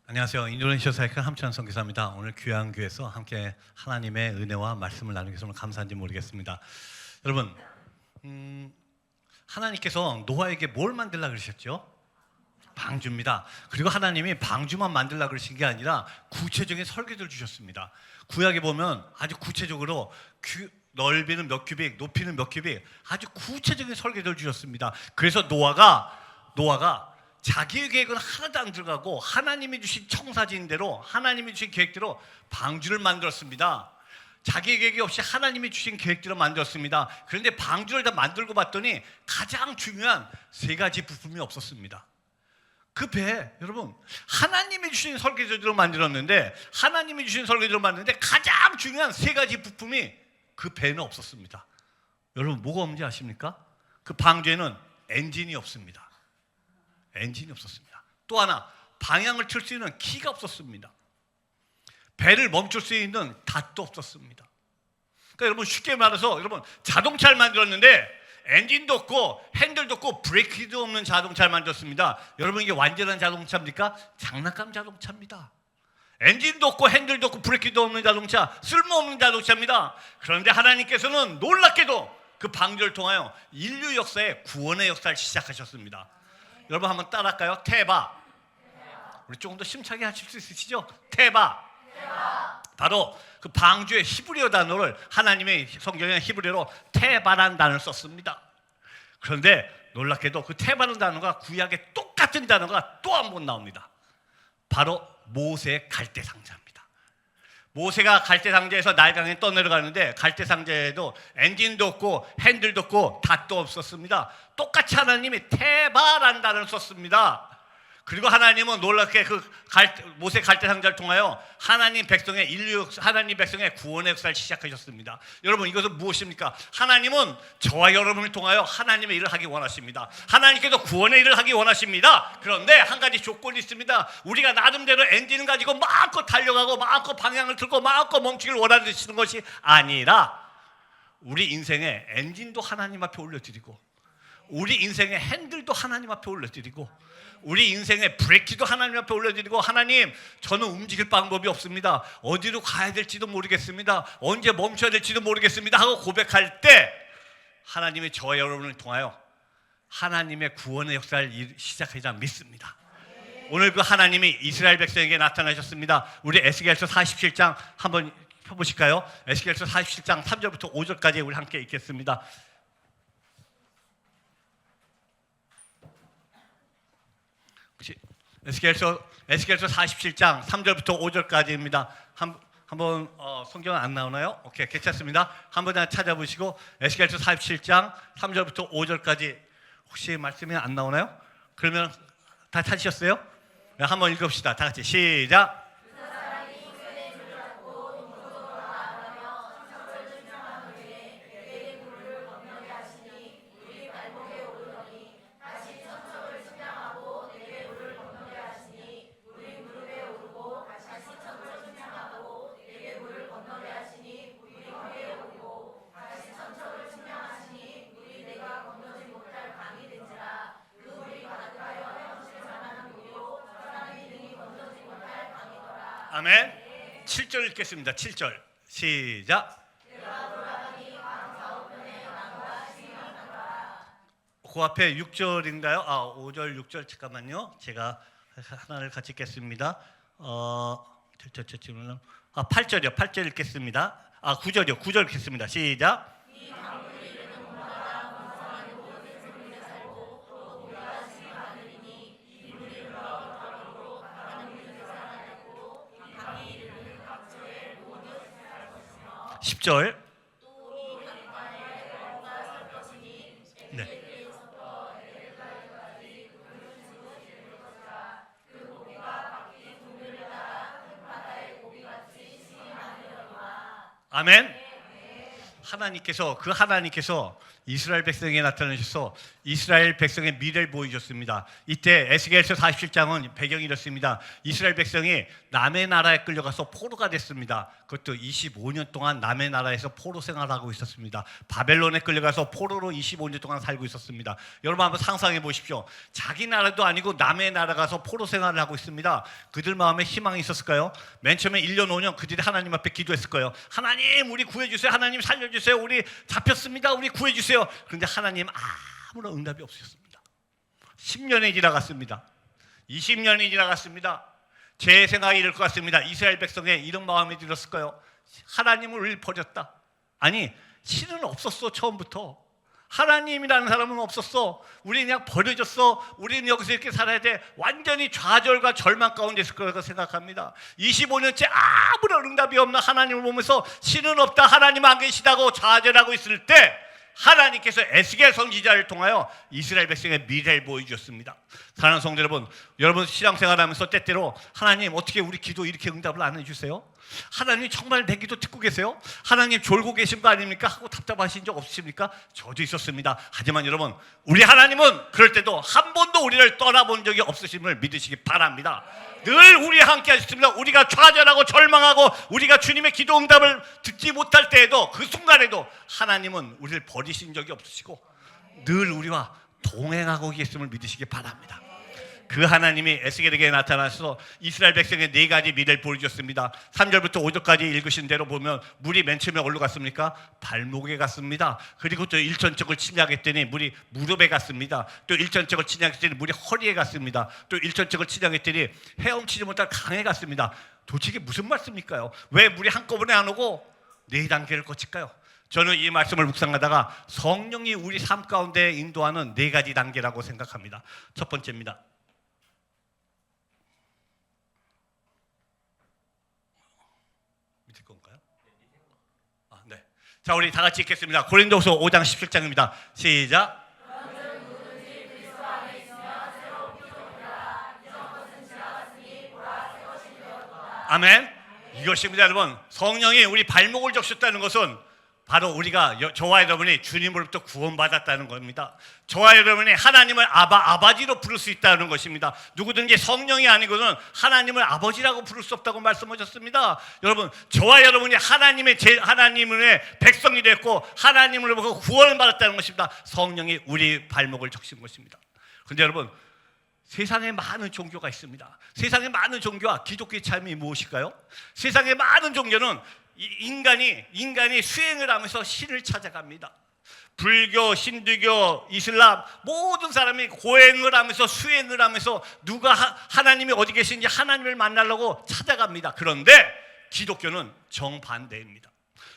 안녕하세요. 인도네시아 사역한 함찬 선교사입니다. 오늘 귀한 교회에서 함께 하나님의 은혜와 말씀을 나누기 위해서 감사한지 모르겠습니다. 여러분, 하나님께서 노아에게 뭘 만들라 그러셨죠? 방주입니다. 그리고 하나님이 방주만 만들라 그러신 게 아니라 구체적인 설계도를 주셨습니다. 구약에 보면 아주 구체적으로 넓이는 몇 큐빅, 높이는 몇 큐빅, 아주 구체적인 설계도를 주셨습니다. 그래서 노아가 자기의 계획은 하나도 안 들어가고 하나님이 주신 청사진대로, 하나님이 주신 계획대로 방주를 만들었습니다. 자기의 계획이 없이 하나님이 주신 계획대로 만들었습니다. 그런데 방주를 다 만들고 봤더니 가장 중요한 세 가지 부품이 없었습니다. 그 배, 여러분, 하나님이 주신 설계도로 만들었는데, 가장 중요한 세 가지 부품이 그 배는 없었습니다. 여러분, 뭐가 없는지 아십니까? 그 방주에는 엔진이 없습니다. 또 하나, 방향을 틀 수 있는 키가 없었습니다. 배를 멈출 수 있는 닷도 없었습니다. 그러니까 여러분, 쉽게 말해서 여러분, 자동차를 만들었는데 엔진도 없고 핸들도 없고 브레이크도 없는 자동차를 만들었습니다. 여러분, 이게 완전한 자동차입니까? 장난감 자동차입니다. 엔진도 없고 핸들도 없고 브레이크도 없는 자동차, 쓸모없는 자동차입니다. 그런데 하나님께서는 놀랍게도 그 방주를 통하여 인류 역사의 구원의 역사를 시작하셨습니다. 여러분, 한번 따라할까요? 테바. 우리 조금 더 심차게 하실 수 있으시죠? 테바. 바로 그 방주의 히브리어 단어를 하나님의 성경에 히브리어로 테바라는 단어를 썼습니다. 그런데 놀랍게도 그 테바라는 단어가 구약에 똑같은 단어가 또 한 번 나옵니다. 바로 모세의 갈대 상자입니다. 모세가 갈대 상자에서 나일강에 떠내려가는데 갈대 상자에도 엔진도 없고 핸들도 없고 닷도 없었습니다. 똑같이 하나님이 테바라는 단어를 썼습니다. 그리고 하나님은 놀랍게 모세 갈대 상자를 통하여 하나님 백성의 구원의 역사를 시작하셨습니다. 여러분, 이것은 무엇입니까? 하나님은 저와 여러분을 통하여 하나님의 일을 하기 원하십니다. 하나님께서 구원의 일을 하기 원하십니다. 그런데 한 가지 조건이 있습니다. 우리가 나름대로 엔진을 가지고 마음껏 달려가고 마음껏 방향을 틀고 마음껏 멈추기를 원하시는 것이 아니라 우리 인생의 엔진도 하나님 앞에 올려드리고, 우리 인생의 핸들도 하나님 앞에 올려드리고, 우리 인생의 브레이크도 하나님 앞에 올려드리고, 하나님, 저는 움직일 방법이 없습니다. 어디로 가야 될지도 모르겠습니다. 언제 멈춰야 될지도 모르겠습니다 하고 고백할 때 하나님이 저와 여러분을 통하여 하나님의 구원의 역사를 시작하자 믿습니다. 오늘 그 하나님이 이스라엘 백성에게 나타나셨습니다. 우리 에스겔서 47장 한번 펴보실까요? 에스겔서 47장 3절부터 5절까지 우리 함께 읽겠습니다. 에스겔서 47장 3절부터 5절까지입니다. 한번 성경은 안 나오나요? 오케이, 괜찮습니다. 한번 찾아보시고 에스겔서 47장 3절부터 5절까지 혹시 말씀이 안 나오나요? 그러면 다 찾으셨어요? 네, 한번 읽읍시다. 다 같이 시작. 7절 읽겠습니다. 7절 시작. 그 앞에 6절인가요? 5절 6절 잠깐만요. 제가 하나를 같이 읽겠습니다. 8절이요. 8절 읽겠습니다. 9절이요. 9절 읽겠습니다. 시작. 십 절. 네. 아멘. 하나님께서 이스라엘 백성에게 나타나셔서 이스라엘 백성의 미래를 보여주셨습니다. 이때 에스겔서 47장은 배경이 이렇습니다. 이스라엘 백성이 남의 나라에 끌려가서 포로가 됐습니다. 그것도 25년 동안 남의 나라에서 포로 생활하고 있었습니다. 바벨론에 끌려가서 포로로 25년 동안 살고 있었습니다. 여러분 한번 상상해 보십시오. 자기 나라도 아니고 남의 나라 가서 포로 생활을 하고 있습니다. 그들 마음에 희망이 있었을까요? 맨 처음에 1년 5년 그들이 하나님 앞에 기도했을 거예요. 하나님 우리 구해주세요. 하나님 살려주세요. 우리 잡혔습니다. 우리 구해주세요. 그런데 하나님 아무런 응답이 없으셨습니다. 10년이 지나갔습니다. 20년이 지나갔습니다. 제 생각이 이럴 것 같습니다. 이스라엘 백성의 이런 마음이 들었을까요? 하나님을 우리를 버렸다. 아니 신은 없었어. 처음부터 하나님이라는 사람은 없었어. 우리는 그냥 버려졌어. 우리는 여기서 이렇게 살아야 돼. 완전히 좌절과 절망 가운데 있을 거라고 생각합니다. 25년째 아무런 응답이 없는 하나님을 보면서 신은 없다, 하나님 안 계시다고 좌절하고 있을 때 하나님께서 에스겔 선지자를 통하여 이스라엘 백성의 미래를 보여주셨습니다. 사랑하는 성도 여러분, 여러분 신앙생활하면서 때때로 하나님 어떻게 우리 기도 이렇게 응답을 안 해주세요? 하나님 정말 내 기도 듣고 계세요? 하나님 졸고 계신 거 아닙니까? 하고 답답하신 적 없으십니까? 저도 있었습니다. 하지만 여러분 우리 하나님은 그럴 때도 한 번도 우리를 떠나본 적이 없으심을 믿으시기 바랍니다. 늘 우리와 함께 하셨습니다. 우리가 좌절하고 절망하고 우리가 주님의 기도 응답을 듣지 못할 때에도 그 순간에도 하나님은 우리를 버리신 적이 없으시고 늘 우리와 동행하고 계심을 믿으시기 바랍니다. 그 하나님이 에스겔에게 나타나서 이스라엘 백성의 4가지 미래를 보여주셨습니다. 3절부터 5절까지 읽으신 대로 보면 물이 맨 처음에 어디로 갔습니까? 발목에 갔습니다. 그리고 또 일천척을 침략했더니 물이 무릎에 갔습니다. 또 일천척을 침략했더니 물이 허리에 갔습니다. 또 일천척을 침략했더니 헤엄치지 못할 강에 갔습니다. 도대체 이게 무슨 말씀일까요? 왜 물이 한꺼번에 안 오고 4단계를 거칠까요? 저는 이 말씀을 묵상하다가 성령이 우리 삶 가운데 인도하는 4가지 단계라고 생각합니다. 첫 번째입니다. 네. 자, 우리 다 같이 읽겠습니다. 고린도후서 5장 17장입니다. 시작. 아멘. 이것입니다, 여러분. 성령이 우리 발목을 적셨다는 것은 바로 우리가 저와 여러분이 주님으로부터 구원받았다는 겁니다. 저와 여러분이 하나님을 아버지로 부를 수 있다는 것입니다. 누구든지 성령이 아니고는 하나님을 아버지라고 부를 수 없다고 말씀하셨습니다. 여러분, 저와 여러분이 하나님의 백성이 됐고 하나님으로부터 구원을 받았다는 것입니다. 성령이 우리 발목을 적신 것입니다. 그런데 여러분, 세상에 많은 종교가 있습니다. 세상에 많은 종교와 기독교의 차이점이 무엇일까요? 세상에 많은 종교는 인간이 수행을 하면서 신을 찾아갑니다. 불교, 힌두교, 이슬람 모든 사람이 고행을 하면서 수행을 하면서 누가 하나님이 어디 계신지 하나님을 만나려고 찾아갑니다. 그런데 기독교는 정반대입니다.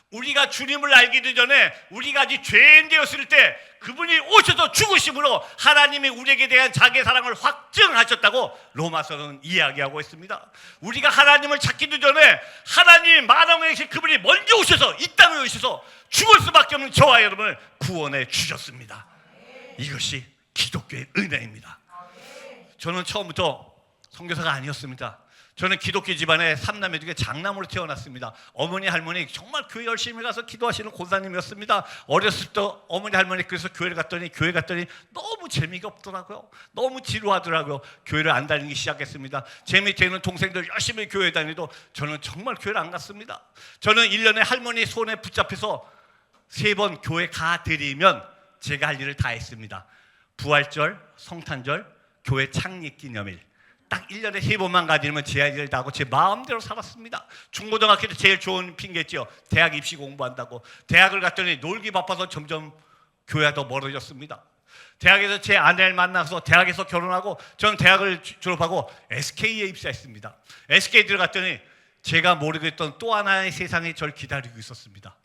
우리가 주님을 알기도 전에 우리가 아직 죄인 되었을 때 그분이 오셔서 죽으심으로 하나님이 우리에게 대한 자기의 사랑을 확증하셨다고 로마서는 이야기하고 있습니다. 우리가 하나님을 찾기도 전에 하나님 만왕에 계신 그분이 먼저 오셔서 이 땅에 오셔서 죽을 수밖에 없는 저와 여러분을 구원해 주셨습니다. 이것이 기독교의 은혜입니다. 저는 처음부터 선교사가 아니었습니다. 저는 기독교 집안의 3남매 중에 장남으로 태어났습니다. 어머니 할머니 정말 교회 열심히 가서 기도하시는 권사님이었습니다. 어렸을 때 어머니 할머니 그래서 교회 갔더니 너무 재미가 없더라고요. 너무 지루하더라고요. 교회를 안 다니기 시작했습니다. 제 밑에 있는 동생들 열심히 교회 다니도 저는 정말 교회를 안 갔습니다. 저는 1년에 할머니 손에 붙잡혀서 3번 교회 가드리면 제가 할 일을 다 했습니다. 부활절, 성탄절, 교회 창립기념일 딱 1년에 3번만 가지면 제 할 일을 다 하고 제 마음대로 살았습니다. 중고등학교 때 제일 좋은 핑계죠. 대학 입시 공부한다고. 대학을 갔더니 놀기 바빠서 점점 교회가 더 멀어졌습니다. 대학에서 제 아내를 만나서 대학에서 결혼하고 저는 대학을 졸업하고 SK에 입사했습니다. SK 들어갔더니 제가 모르고 있던 또 하나의 세상이 저를 기다리고 있었습니다.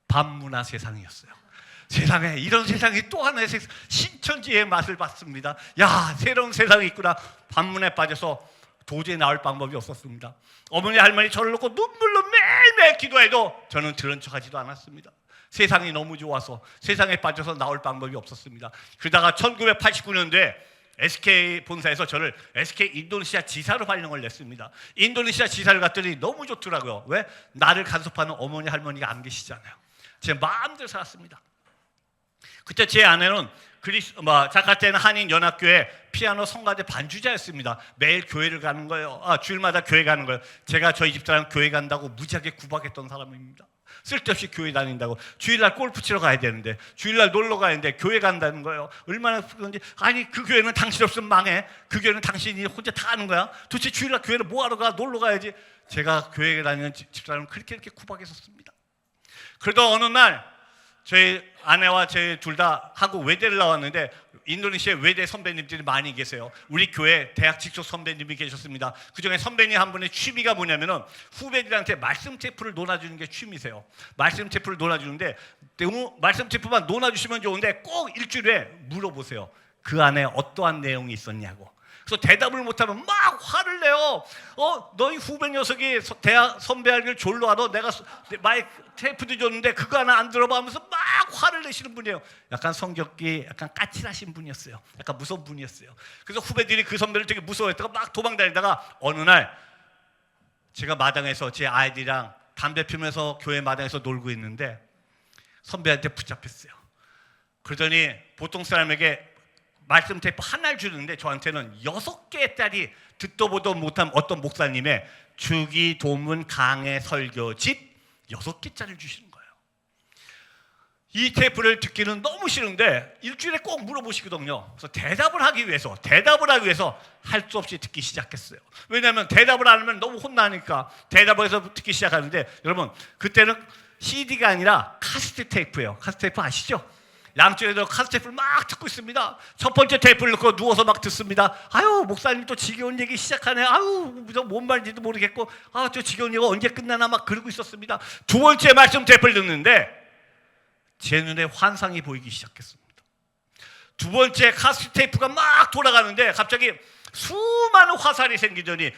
밤문화 세상이었어요. 세상에 이런 세상이 또 하나의 세상, 신천지의 맛을 봤습니다. 야, 새로운 세상이 있구나. 반문에 빠져서 도저히 나올 방법이 없었습니다. 어머니 할머니 저를 놓고 눈물로 매일매일 기도해도 저는 들은 척하지도 않았습니다. 세상이 너무 좋아서 세상에 빠져서 나올 방법이 없었습니다. 그러다가 1989년도에 SK 본사에서 저를 SK 인도네시아 지사로 발령을 냈습니다. 인도네시아 지사를 갔더니 너무 좋더라고요. 왜? 나를 간섭하는 어머니 할머니가 안 계시잖아요. 제 마음대로 살았습니다. 그때 제 아내는 자카르타에 한인 연합교회 피아노 성가대 반주자였습니다. 매일 교회를 가는 거예요. 주일마다 교회 가는 거예요. 제가 저희 집사람 교회 간다고 무지하게 구박했던 사람입니다. 쓸데없이 교회 다닌다고. 주일날 골프 치러 가야 되는데, 주일날 놀러 가야되는데 교회 간다는 거예요. 얼마나 그런지. 아니, 그 교회는 당신 없으면 망해. 그 교회는 당신이 혼자 다 하는 거야. 도대체 주일날 교회를 뭐하러 가? 놀러 가야지. 제가 교회에 다니는 집사람은 그렇게 구박했었습니다. 그러다 어느 날 저희 아내와 저희 둘 다 한국 외대를 나왔는데, 인도네시아 외대 선배님들이 많이 계세요. 우리 교회 대학 직속 선배님이 계셨습니다. 그중에 선배님 한 분의 취미가 뭐냐면은 후배들한테 말씀 테이프를 놓아주는 게 취미세요. 말씀 테이프를 놓아주는데, 말씀 테이프만 놓아주시면 좋은데 꼭 일주일에 물어보세요. 그 안에 어떠한 내용이 있었냐고. 그래서 대답을 못하면 막 화를 내요. 너희 후배 녀석이 대학 선배하기를 졸로 알아. 내가 마이크 테이프도 줬는데 그거 하나 안 들어봐 하면서 막 화를 내시는 분이에요. 약간 성격이 약간 까칠하신 분이었어요. 약간 무서운 분이었어요. 그래서 후배들이 그 선배를 되게 무서워했다가 막 도망다니다가 어느 날 제가 마당에서 제 아이들이랑 담배 피우면서 교회 마당에서 놀고 있는데 선배한테 붙잡혔어요. 그러더니 보통 사람에게 말씀 테이프 하나를 주는데 저한테는 6개짜리 듣도 보도 못한 어떤 목사님의 주기도문 강해 설교집 6개짜리를 주시는 거예요. 이 테이프를 듣기는 너무 싫은데 일주일에 꼭 물어보시거든요. 그래서 대답을 하기 위해서 할 수 없이 듣기 시작했어요. 왜냐하면 대답을 안 하면 너무 혼나니까 대답을 해서 듣기 시작하는데, 여러분 그때는 CD가 아니라 카세트 테이프예요. 카세트 테이프 아시죠? 양쪽에서 카세트를 막 듣고 있습니다. 첫 번째 테이프를 넣고 누워서 막 듣습니다. 아유, 목사님 또 지겨운 얘기 시작하네. 아유, 뭔 말인지도 모르겠고, 저 지겨운 얘기가 언제 끝나나 막 그러고 있었습니다. 두 번째 말씀 테이프를 듣는데 제 눈에 환상이 보이기 시작했습니다. 두 번째 카세트 테이프가 막 돌아가는데 갑자기 수많은 화살이 생기더니,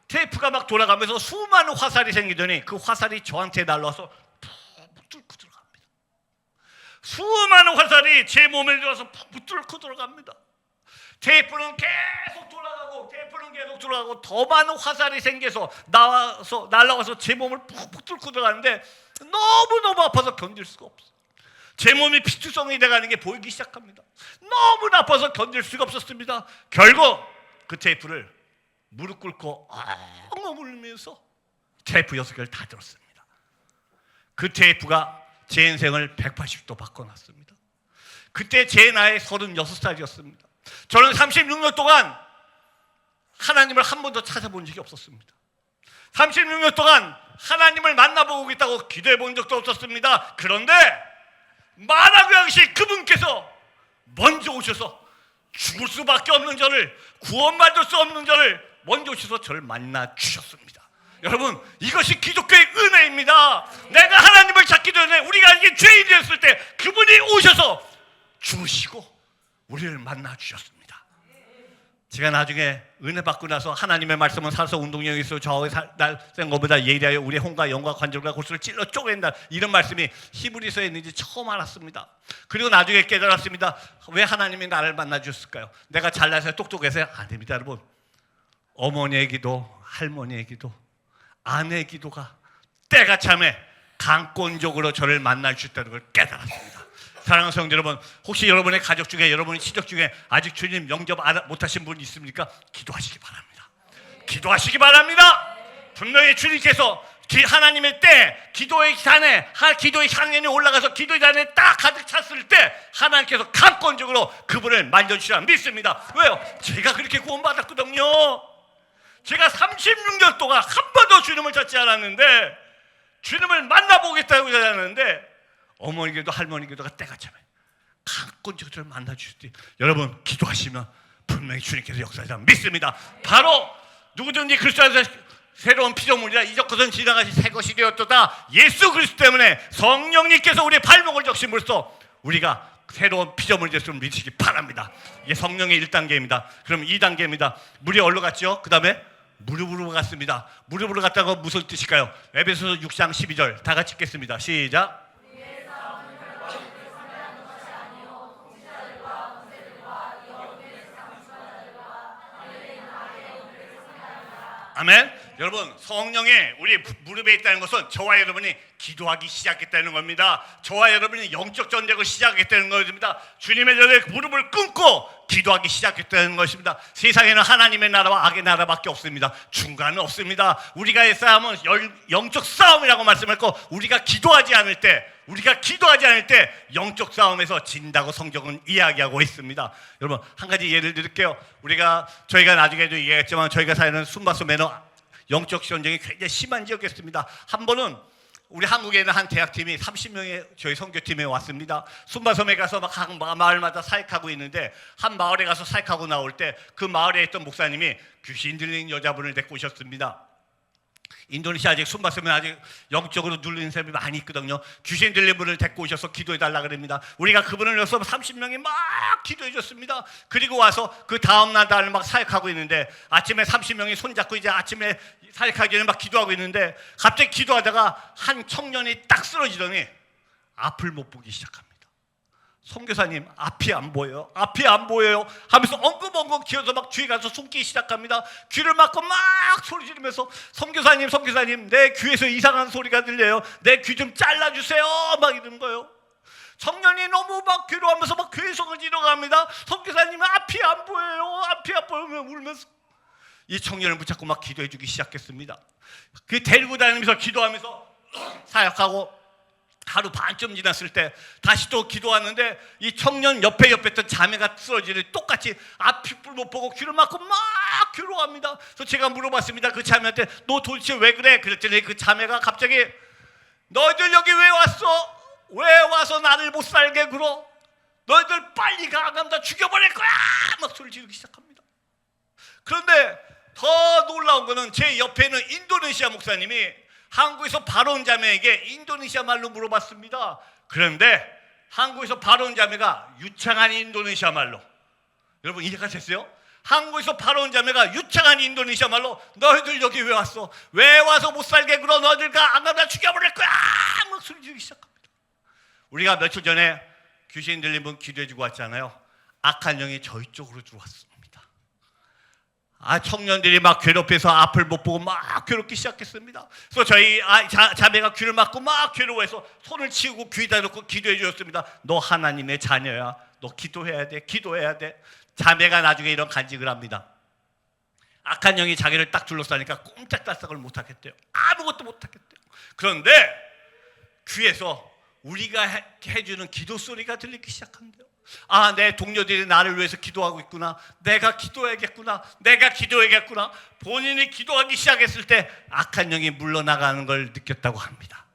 테이프가 막 돌아가면서 수많은 화살이 생기더니 그 화살이 저한테 날라와서 푹 뚫고 들어갑니다. 수많은 화살이 제 몸에 들어서 푹 뚫고 들어갑니다. 테이프는 계속 돌아가고 더 많은 화살이 생겨서 날아와서 제 몸을 푹 뚫고 들어가는데 너무너무 아파서 견딜 수가 없어요. 제 몸이 피투성이 돼가는 게 보이기 시작합니다. 너무 아파서 견딜 수가 없었습니다. 결국 그 테이프를 무릎 꿇고 엉엉 울면서 테이프 6개를 다 들었습니다. 그 테이프가 제 인생을 180도 바꿔놨습니다. 그때 제 나이 36살이었습니다. 저는 36년 동안 하나님을 한 번도 찾아본 적이 없었습니다. 36년 동안 하나님을 만나보고 있다고 기도해 본 적도 없었습니다. 그런데 만화의 양식 그분께서 먼저 오셔서 죽을 수밖에 없는 저를, 구원받을 수 없는 저를 먼저 오셔서 저를 만나 주셨습니다. 여러분, 이것이 기독교의 은혜입니다. 내가 하나님을 찾기 전에 우리가 이게 죄인이었을 때 그분이 오셔서 죽으시고 우리를 만나 주셨습니다. 제가 나중에 은혜 받고 나서 하나님의 말씀은 살아서 운동력이 있어 좌우에 날쌘 것보다 예리하여 우리의 혼과 영과 관절과 골수를 찔러 쪼갠다, 이런 말씀이 히브리서에 있는지 처음 알았습니다. 그리고 나중에 깨달았습니다. 왜 하나님이 나를 만나 주셨을까요? 내가 잘나서 똑똑해서? 아닙니다. 여러분, 어머니의 기도, 할머니의 기도, 아내의 기도가 때가 참에 강권적으로 저를 만나 주셨다는 걸 깨달았습니다. 사랑하는 성도 여러분, 혹시 여러분의 가족 중에, 여러분의 친척 중에 아직 주님 영접 못하신 분 있습니까? 기도하시기 바랍니다. 기도하시기 바랍니다. 분명히 주님께서 하나님의 때 기도의 산에, 기도의 향연이 올라가서 기도의 잔에 딱 가득 찼을 때 하나님께서 강권적으로 그분을 만져주시라 믿습니다. 왜요? 제가 그렇게 구원받았거든요. 제가 36년 동안 한 번도 주님을 찾지 않았는데, 주님을 만나보겠다고 하는데 어머니 기도, 할머니 기도가 때가 참에 강권적으로 저를 만나주셨지. 여러분, 기도하시면 분명히 주님께서 역사하시라 믿습니다. 바로 누구든지 그리스도 안에서 새로운 피조물이라 이적 것은 지나가시 새 것이 되었도다. 예수 그리스도 때문에 성령님께서 우리의 발목을 적심으로써 우리가 새로운 피조물이 됐음을 믿으시기 바랍니다. 이게 성령의 1단계입니다. 그럼 2단계입니다. 물이 어디로 갔죠? 그 다음에 무릎으로 갔습니다. 무릎으로 갔다가 무슨 뜻일까요? 에베소서 6장 12절 다 같이 읽겠습니다. 시작. 아멘. 여러분, 성령이 우리 무릎에 있다는 것은 저와 여러분이 기도하기 시작했다는 겁니다. 저와 여러분이 영적 전쟁을 시작했다는 것입니다. 주님의 전에 무릎을 꿇고 기도하기 시작했다는 것입니다. 세상에는 하나님의 나라와 악의 나라밖에 없습니다. 중간은 없습니다. 우리가의 싸움은 영적 싸움이라고 말씀했고, 우리가 기도하지 않을 때 영적 싸움에서 진다고 성경은 이야기하고 있습니다. 여러분, 한 가지 예를 드릴게요. 저희가 나중에도 얘기했지만 저희가 사는 순바소매는 영적 전쟁이 굉장히 심한 지역이었습니다. 한 번은 우리 한국에 있는 한 대학팀이 30명의 저희 선교팀에 왔습니다. 순바섬에 가서 막 각 마을마다 사역하고 있는데, 한 마을에 가서 사역하고 나올 때 그 마을에 있던 목사님이 귀신 들린 여자분을 데리고 오셨습니다. 인도네시아 아직 순바섬에 아직 영적으로 눌리는 사람이 많이 있거든요. 귀신 들린 분을 데리고 오셔서 기도해달라 그럽니다. 우리가 그분을 넣어서 30명이 막 기도해 줬습니다. 그리고 와서 그 다음날 막 사역하고 있는데, 아침에 30명이 손잡고 이제 아침에 사역하기 전에 막 기도하고 있는데, 갑자기 기도하다가 한 청년이 딱 쓰러지더니 앞을 못 보기 시작합니다. 선교사님, 앞이 안 보여요 하면서 엉금엉금 기어서 막 뒤에 가서 숨기 시작합니다. 귀를 막고 막 소리 지르면서 선교사님, 내 귀에서 이상한 소리가 들려요. 내 귀 좀 잘라주세요 막 이러는 거예요. 청년이 너무 막 괴로워하면서 막 괴성을 지르갑니다. 선교사님은 앞이 안 보여요 울면서 이 청년을 붙잡고 막 기도해 주기 시작했습니다. 그 데리고 다니면서 기도하면서 사역하고 하루 반쯤 지났을 때 다시 또 기도하는데, 이 청년 옆에 있던 자매가 쓰러지니 똑같이 앞을 못 보고 귀를 막고 막 괴로워합니다. 그래서 제가 물어봤습니다. 그 자매한테, 너 도대체 왜 그래? 그랬더니 그 자매가 갑자기, 너희들 여기 왜 왔어? 왜 와서 나를 못 살게 굴어? 너희들 빨리 가, 그럼 나 죽여버릴 거야! 막 소리 지르기 시작합니다. 그런데 더 놀라운 거는 제 옆에는 인도네시아 목사님이 한국에서 바로 온 자매에게 인도네시아 말로 물어봤습니다. 그런데 한국에서 바로 온 자매가 유창한 인도네시아 말로, 여러분 이해가 됐어요? 한국에서 바로 온 자매가 유창한 인도네시아 말로, 너희들 여기 왜 왔어? 왜 와서 못 살게 굴어? 너희들과 안 가면 나 죽여버릴 거야! 막 소리 지르기 시작합니다. 우리가 며칠 전에 귀신 들린 분 기도해주고 왔잖아요. 악한 영이 저희 쪽으로 들어왔습니다. 청년들이 막 괴롭혀서 앞을 못 보고 막 괴롭기 시작했습니다. 그래서 저희 자매가 귀를 막고 막 괴로워해서 손을 치우고 귀에다 놓고 기도해 주었습니다. 너 하나님의 자녀야. 너 기도해야 돼. 자매가 나중에 이런 간직을 합니다. 악한 영이 자기를 딱 둘러싸니까 꼼짝달싹을 못하겠대요. 아무것도 못하겠대요. 그런데 귀에서 우리가 해주는 기도 소리가 들리기 시작한대요. 내 동료들이 나를 위해서 기도하고 있구나. 내가 기도해야겠구나. 본인이 기도하기 시작했을 때 악한 영이 물러나가는 걸 느꼈다고 합니다.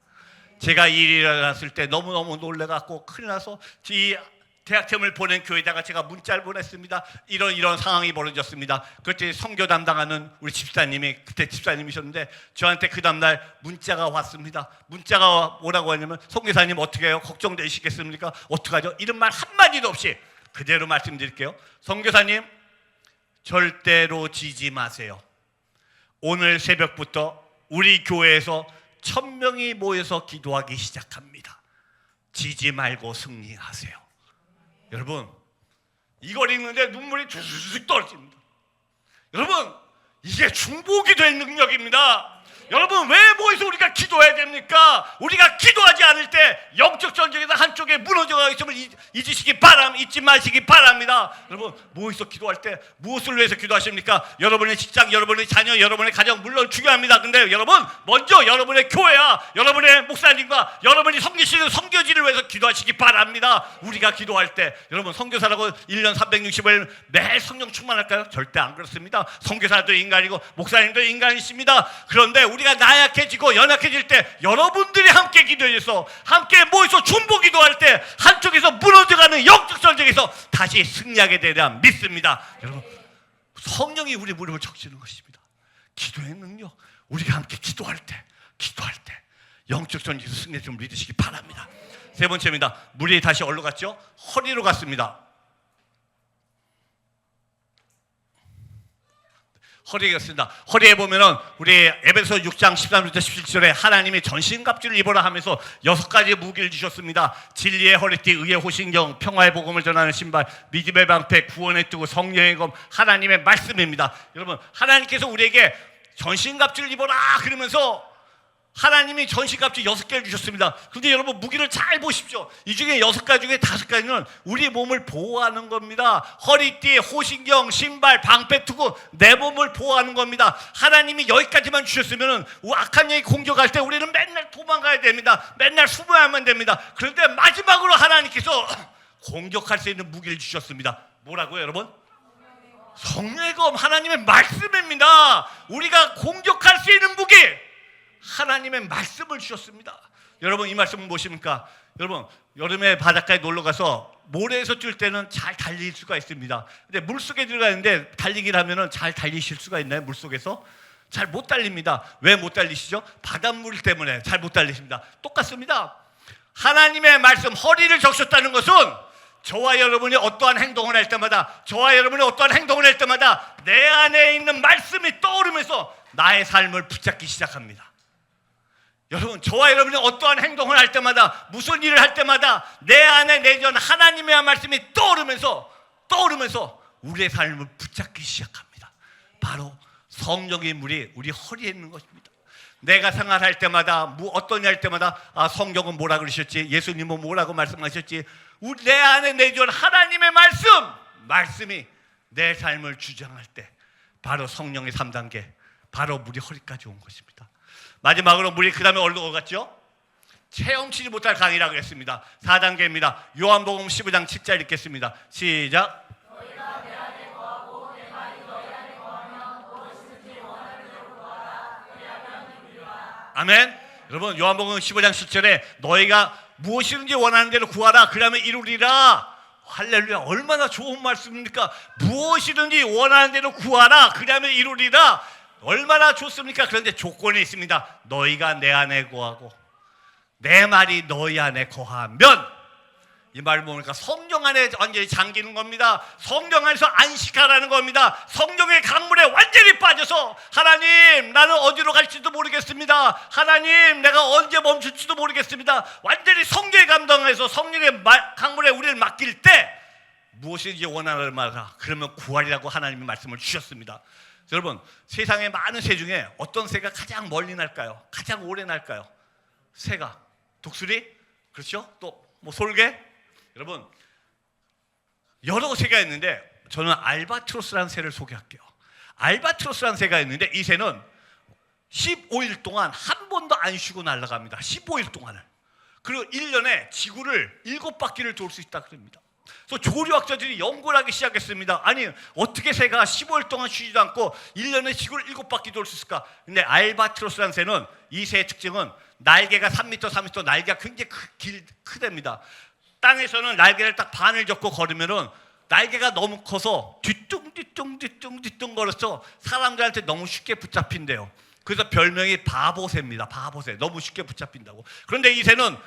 제가 이 일이 일어났을 때 너무너무 놀래갖고 큰일 나서 이 대학팀을 보낸 교회에다가 제가 문자를 보냈습니다. 이런 상황이 벌어졌습니다. 그때 선교 담당하는 우리 집사님이, 그때 집사님이셨는데 저한테 그 다음날 문자가 왔습니다. 문자가 뭐라고 하냐면, 선교사님 어떻게 해요? 걱정되시겠습니까? 어떡하죠? 이런 말 한마디도 없이 그대로 말씀드릴게요. 선교사님, 절대로 지지 마세요. 오늘 새벽부터 우리 교회에서 1000명이 모여서 기도하기 시작합니다. 지지 말고 승리하세요. 여러분, 이걸 읽는데 눈물이 쭉 떨어집니다. 여러분, 이게 중보기도의 능력입니다. 여러분, 왜 모여서 우리가 기도해야 됩니까? 우리가 기도하지 않을 때 영적 전쟁에서 한쪽에 무너져가 있음을 잊지 마시기 바랍니다. 여러분, 모여서 기도할 때 무엇을 위해서 기도하십니까? 여러분의 직장, 여러분의 자녀, 여러분의 가정 물론 중요합니다. 근데 여러분, 먼저 여러분의 교회와 여러분의 목사님과 여러분이 섬기시는 선교지를 위해서 기도하시기 바랍니다. 우리가 기도할 때, 여러분, 선교사라고 1년 360일 매일 성령 충만할까요? 절대 안 그렇습니다. 선교사도 인간이고 목사님도 인간이십니다. 그런데 우리가 나약해지고 연약해질 때 여러분들이 함께 기도해서 함께 모여서 중보 기도할 때 한쪽에서 무너져가는 영적 전쟁에서 다시 승리하게 되리라 믿습니다. 여러분, 성령이 우리 무릎을 적시는 것입니다. 기도의 능력, 우리가 함께 기도할 때 영적 전쟁에서 승리할 줄 믿으시기 바랍니다. 세 번째입니다. 물이 다시 어디로 갔죠? 허리로 갔습니다. 허리였습니다. 허리에 보면은 우리 에베소 6장 13절부터 17절에 하나님이 전신갑주를 입어라 하면서 6가지 무기를 주셨습니다. 진리의 허리띠, 의의 호신경, 평화의 복음을 전하는 신발, 믿음의 방패, 구원의 투구, 성령의 검, 하나님의 말씀입니다. 여러분, 하나님께서 우리에게 전신갑주를 입어라 그러면서 하나님이 전신갑주 6개를 주셨습니다. 그런데 여러분 무기를 잘 보십시오. 이 중에 6가지 중에 5가지는 우리 몸을 보호하는 겁니다. 허리띠, 호신경, 신발, 방패투구, 내 몸을 보호하는 겁니다. 하나님이 여기까지만 주셨으면 악한 영이 공격할 때 우리는 맨날 도망가야 됩니다. 맨날 숨어야만 됩니다. 그런데 마지막으로 하나님께서 공격할 수 있는 무기를 주셨습니다. 뭐라고요 여러분? 성령의 검, 하나님의 말씀입니다. 우리가 공격할 수 있는 무기, 하나님의 말씀을 주셨습니다. 여러분 이 말씀은 무엇입니까? 여러분 여름에 바닷가에 놀러가서 모래에서 뛸 때는 잘 달릴 수가 있습니다. 근데 물속에 들어가는데 달리기를 하면 잘 달리실 수가 있나요? 물속에서? 잘 못 달립니다. 왜 못 달리시죠? 바닷물 때문에 잘 못 달리십니다. 똑같습니다. 하나님의 말씀, 허리를 적셨다는 것은 저와 여러분이 어떠한 행동을 할 때마다, 저와 여러분이 어떠한 행동을 할 때마다 내 안에 있는 말씀이 떠오르면서 나의 삶을 붙잡기 시작합니다. 여러분 저와 여러분이 어떠한 행동을 할 때마다, 무슨 일을 할 때마다 내 안에 내전 하나님의 말씀이 떠오르면서 우리의 삶을 붙잡기 시작합니다. 바로 성령의 물이 우리 허리에 있는 것입니다. 내가 생활할 때마다 어떤 일 할 때마다 성경은 뭐라 그러셨지, 예수님은 뭐라고 말씀하셨지, 내 안에 내전 하나님의 말씀이 내 삶을 주장할 때 바로 성령의 3단계, 바로 물이 허리까지 온 것입니다. 마지막으로 물이 그 다음에 어디로 갔죠? 체험치지 못할 강이라고 했습니다. 4단계입니다. 요한복음 15장 7절 읽겠습니다. 시작. 너희가 내 안에 거하고 내 말이 너희 안에 거하면 무엇이든지 원하는 대로 구하라. 그리하면 이루리라. 아멘. 여러분 요한복음 15장 7절에 너희가 무엇이든지 원하는 대로 구하라. 그러면 이루리라. 할렐루야. 얼마나 좋은 말씀입니까? 무엇이든지 원하는 대로 구하라. 그러면 이루리라. 얼마나 좋습니까? 그런데 조건이 있습니다. 너희가 내 안에 거하고 내 말이 너희 안에 거하면, 이 말을 보니까 성령 안에 완전히 잠기는 겁니다. 성령 안에서 안식하라는 겁니다. 성령의 강물에 완전히 빠져서 하나님 나는 어디로 갈지도 모르겠습니다. 하나님 내가 언제 멈출지도 모르겠습니다. 완전히 성령의 감동에서 성령의 강물에 우리를 맡길 때 무엇인지 원하는 말하라. 그러면 구하리라고 하나님이 말씀을 주셨습니다. 여러분 세상의 많은 새 중에 어떤 새가 가장 멀리 날까요? 가장 오래 날까요? 새가, 독수리, 그렇죠? 또 뭐 솔개. 여러분 여러 새가 있는데 저는 알바트로스라는 새를 소개할게요. 알바트로스라는 새가 있는데 이 새는 15일 동안 한 번도 안 쉬고 날아갑니다. 15일 동안을. 그리고 1년에 지구를 7바퀴를 돌 수 있다 그럽니다. 그래서 조류학자들이 연구를 하기 시작했습니다. 아니 어떻게 새가 15일 동안 쉬지도 않고 1년에 지구를 7바퀴 돌 수 있을까? 근데 알바트로스라는 새는, 이 새의 특징은 날개가 3m, 날개가 굉장히 크답니다. 땅에서는 날개를 딱 반을 접고 걸으면은 날개가 너무 커서 뒤뚱 걸어서 사람들한테 너무 쉽게 붙잡힌대요. 그래서 별명이 바보새입니다. 바보새. 너무 쉽게 붙잡힌다고. 그런데 이 새는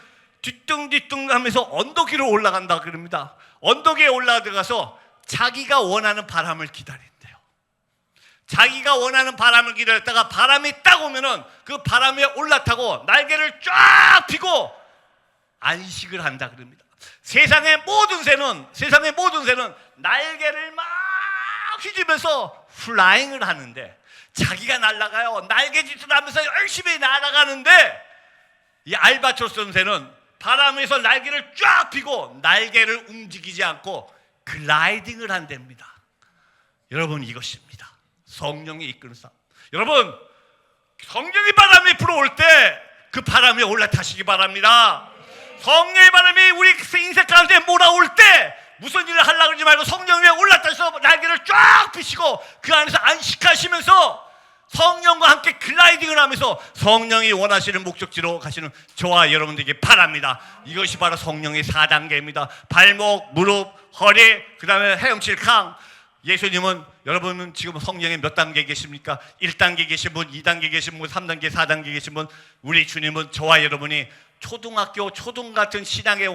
뒤뚱 하면서 언덕 위로 올라간다 그럽니다. 언덕 위에 올라가서 자기가 원하는 바람을 기다린대요. 자기가 원하는 바람을 기다렸다가 바람이 딱 오면은 그 바람에 올라타고 날개를 쫙 펴고 안식을 한다 그럽니다. 세상의 모든 새는 날개를 막 휘지면서 플라잉을 하는데, 자기가 날아가요. 날개짓을 하면서 열심히 날아가는데, 이 알바트로스 새는 바람에서 날개를 쫙 펴고 날개를 움직이지 않고 글라이딩을 한답니다. 여러분 이것입니다. 성령이 이끄는 삶. 여러분 성령의 바람이 불어올 때 그 바람에 올라타시기 바랍니다. 성령의 바람이 우리 인생 가운데 몰아올 때 무슨 일을 하려고 하지 말고 성령 위에 올라타서 날개를 쫙 펴시고 그 안에서 안식하시면서 성령과 함께 글라이딩을 하면서 성령이 원하시는 목적지로 가시는 저와 여러분들에게 바랍니다. 이것이 바로 성령의 4단계입니다. 발목, 무릎, 허리, 그 다음에 헤엄칠 강. 예수님은, 여러분은 지금 성령의 몇 단계 계십니까? 1단계 계신 분, 2단계 계신 분, 3단계, 4단계 계신 분. 우리 주님은 저와 여러분이 초등학교, 초등 같은 신앙에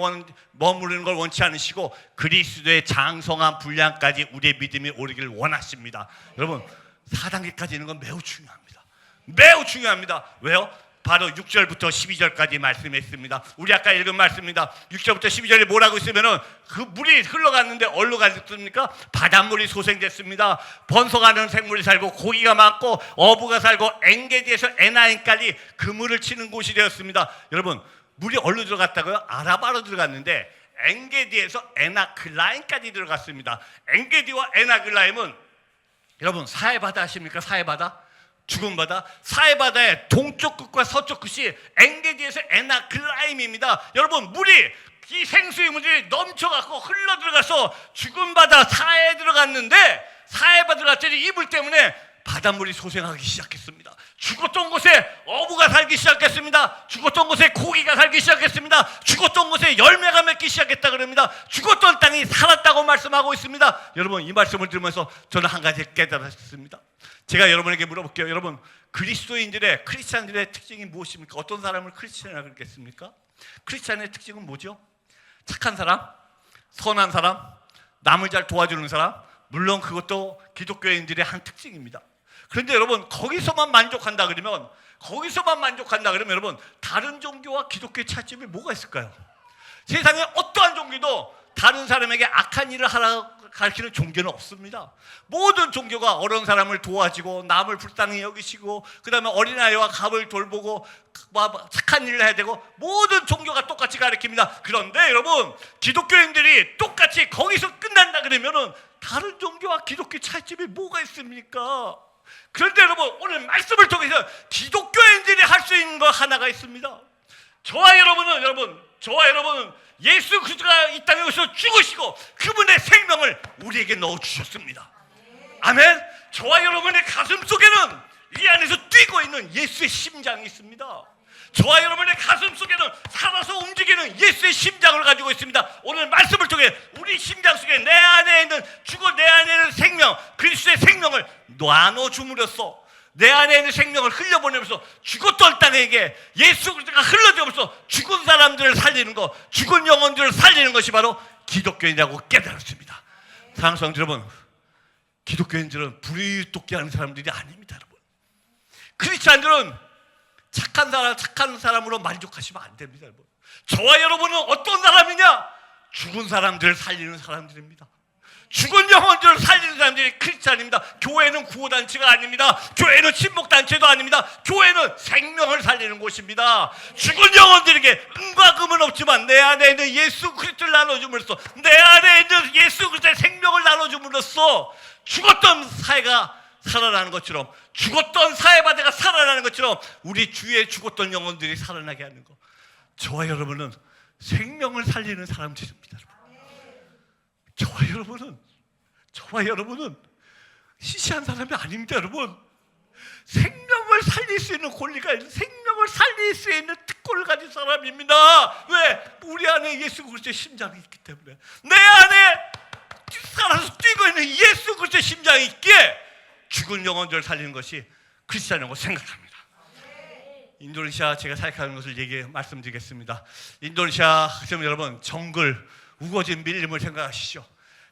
머무르는 걸 원치 않으시고 그리스도의 장성한 분량까지 우리의 믿음이 오르기를 원하십니다. 여러분 4단계까지 있는 건 매우 중요합니다. 매우 중요합니다. 왜요? 바로 6절부터 12절까지 말씀했습니다. 우리 아까 읽은 말씀입니다. 6절부터 12절에 뭐라고 있으면은 그 물이 흘러갔는데 어디로 갔습니까? 바닷물이 소생됐습니다. 번성하는 생물이 살고 고기가 많고 어부가 살고 엔게디에서 에나인까지 그물을 치는 곳이 되었습니다. 여러분, 물이 어디로 들어갔다고요? 아라바로 들어갔는데 엔게디에서 에나글라임까지 들어갔습니다. 엔게디와 에나글라임은 여러분 사해바다 아십니까? 사해바다? 죽은 바다. 사해바다의 동쪽 끝과 서쪽 끝이 엔게디에서 에나글라임입니다. 여러분, 물이 이 생수의 물이 넘쳐갖고 흘러 들어가서 죽은 바다 사해에 들어갔는데 사해바다 들어갔더니 이물 때문에 바닷물이 소생하기 시작했습니다. 죽었던 곳에 어부가 살기 시작했습니다. 죽었던 곳에 고기가 살기 시작했습니다. 죽었던 곳에 열매가 맺기 시작했다 그럽니다. 죽었던 땅이 살았다고 말씀하고 있습니다. 여러분, 이 말씀을 들으면서 저는 한 가지 깨달았습니다. 제가 여러분에게 물어볼게요. 여러분, 그리스도인들의 크리스찬들의 특징이 무엇입니까? 어떤 사람을 크리스찬이라고 그러겠습니까? 크리스찬의 특징은 뭐죠? 착한 사람, 선한 사람, 남을 잘 도와주는 사람. 물론 그것도 기독교인들의 한 특징입니다. 그런데 여러분, 거기서만 만족한다 그러면 여러분, 다른 종교와 기독교의 차이점이 뭐가 있을까요? 세상에 어떠한 종교도 다른 사람에게 악한 일을 하라고 가르치는 종교는 없습니다. 모든 종교가 어려운 사람을 도와주고 남을 불쌍히 여기시고 그 다음에 어린아이와 갑을 돌보고 착한 일을 해야 되고 모든 종교가 똑같이 가르칩니다. 그런데 여러분, 기독교인들이 똑같이 거기서 끝난다 그러면은 다른 종교와 기독교 차이점이 뭐가 있습니까? 그런데 여러분, 오늘 말씀을 통해서 기독교인들이 할 수 있는 거 하나가 있습니다. 저와 여러분은 예수 그리스도가 이 땅에 오셔서 죽으시고 그분의 생명을 우리에게 넣어주셨습니다. 아멘. 저와 여러분의 가슴 속에는 이 안에서 뛰고 있는 예수의 심장이 있습니다. 저와 여러분의 가슴 속에는 살아서 움직이는 예수의 심장을 가지고 있습니다. 오늘 말씀을 통해 우리 심장 속에 내 안에 있는 생명, 그리스도의 생명을 나눠줌으로써 내 안에 있는 생명을 흘려보내면서 죽었던 땅에게 예수 그리스도가 흘러주면서 죽은 사람들을 살리는 것, 죽은 영혼들을 살리는 것이 바로 기독교인이라고 깨달았습니다. 사랑하는 성도 여러분, 기독교인들은 불의똑게 하는 사람들이 아닙니다. 여러분, 크리스찬들은 착한 사람으로 만족하시면 안 됩니다. 여러분, 저와 여러분은 어떤 사람이냐? 죽은 사람들을 살리는 사람들입니다. 죽은 영혼들을 살리는 사람들이 크리스찬입니다. 교회는 구호단체가 아닙니다. 교회는 친목단체도 아닙니다. 교회는 생명을 살리는 곳입니다. 죽은 영혼들에게 은과 금은 없지만 내 안에 있는 예수 그리스도를 나눠줌으로써, 내 안에 있는 예수 그리스도의 생명을 나눠줌으로써 죽었던 사회가 살아나는 것처럼, 죽었던 사회바다가 살아나는 것처럼 우리 주위에 죽었던 영혼들이 살아나게 하는 것. 저와 여러분은 생명을 살리는 사람들입니다. 저와 여러분은 시시한 사람이 아닙니다. 여러분, 생명을 살릴 수 있는 권리가 있는, 생명을 살릴 수 있는 특권을 가진 사람입니다. 왜? 우리 안에 예수 그리스도의 심장이 있기 때문에. 내 안에 살아서 뛰고 있는 예수 그리스도의 심장이 있기에 죽은 영혼들을 살리는 것이 크리스찬이라고 생각합니다. 인도네시아 제가 사역하는 것을 말씀드리겠습니다. 인도네시아 하시면 여러분, 정글, 우거진 밀림을 생각하시죠.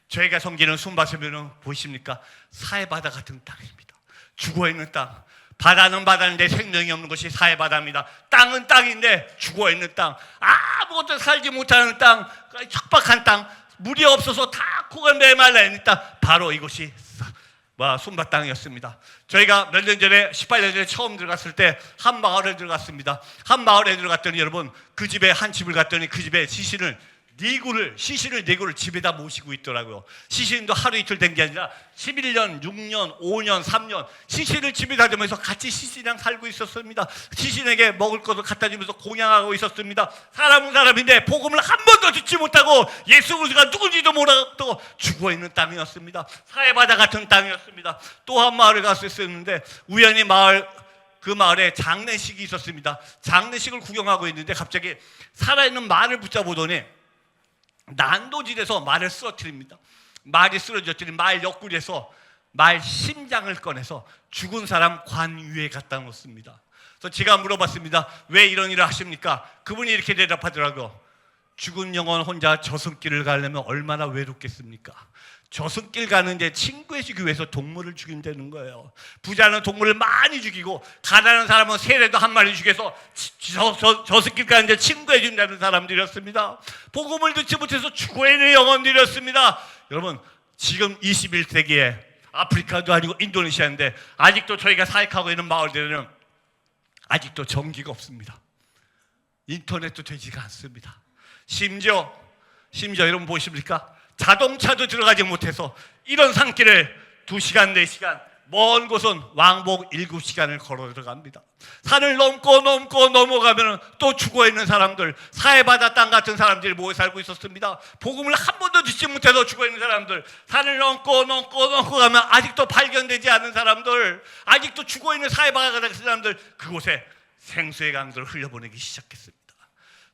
저희가 섬기는 순바세면은 보이십니까? 사해바다 같은 땅입니다. 죽어있는 땅. 바다는 바다인데 생명이 없는 것이 사해바다입니다. 땅은 땅인데 죽어있는 땅. 아무것도 살지 못하는 땅, 척박한 땅, 물이 없어서 다 코가 메말라 있는 땅, 바로 이것이 순바 땅이었습니다. 저희가 몇 년 전에, 18년 전에 처음 들어갔을 때 한 마을에 들어갔습니다. 한 마을에 들어갔더니 여러분, 그 집에 한 집을 갔더니 그 집에 시신을 4구를 집에다 모시고 있더라고요. 시신도 하루 이틀 된 게 아니라 11년, 6년, 5년, 3년 시신을 집에다 두면서 같이 시신이랑 살고 있었습니다. 시신에게 먹을 것을 갖다 주면서 공양하고 있었습니다. 사람은 사람인데 복음을 한 번도 듣지 못하고 예수 그리스도가 누군지도 모르고 죽어있는 땅이었습니다. 사해바다 같은 땅이었습니다. 또 한 마을에 갔었는데 우연히 그 마을에 장례식이 있었습니다. 장례식을 구경하고 있는데 갑자기 살아있는 말을 붙잡아보더니 난도질에서 말을 쓰러뜨립니다. 말이 쓰러졌더니 말 옆구리에서 말 심장을 꺼내서 죽은 사람 관 위에 갖다 놓습니다. 그래서 제가 물어봤습니다. 왜 이런 일을 하십니까? 그분이 이렇게 대답하더라고요. 죽은 영혼 혼자 저승길을 가려면 얼마나 외롭겠습니까? 저승길 가는데 친구해 주기 위해서 동물을 죽인다는 거예요. 부자는 동물을 많이 죽이고 가난한 사람은 새라도 한 마리 죽여서 저승길 가는데 친구해 준다는 사람들이었습니다. 복음을 듣지 못해서 죽어야 하는 영혼들이었습니다. 여러분, 지금 21세기에 아프리카도 아니고 인도네시아인데 아직도 저희가 사역하고 있는 마을들에는 아직도 전기가 없습니다. 인터넷도 되지가 않습니다. 심지어 여러분 보십니까? 자동차도 들어가지 못해서 이런 산길을 2시간, 4시간, 먼 곳은 왕복 7시간을 걸어 들어갑니다. 산을 넘어가면 또 죽어있는 사람들, 사해바다 땅 같은 사람들이 모여 살고 있었습니다. 복음을 한 번도 듣지 못해서 죽어있는 사람들, 산을 넘고 가면 아직도 발견되지 않은 사람들, 아직도 죽어있는 사해바다 같은 사람들, 그곳에 생수의 강들을 흘려보내기 시작했습니다.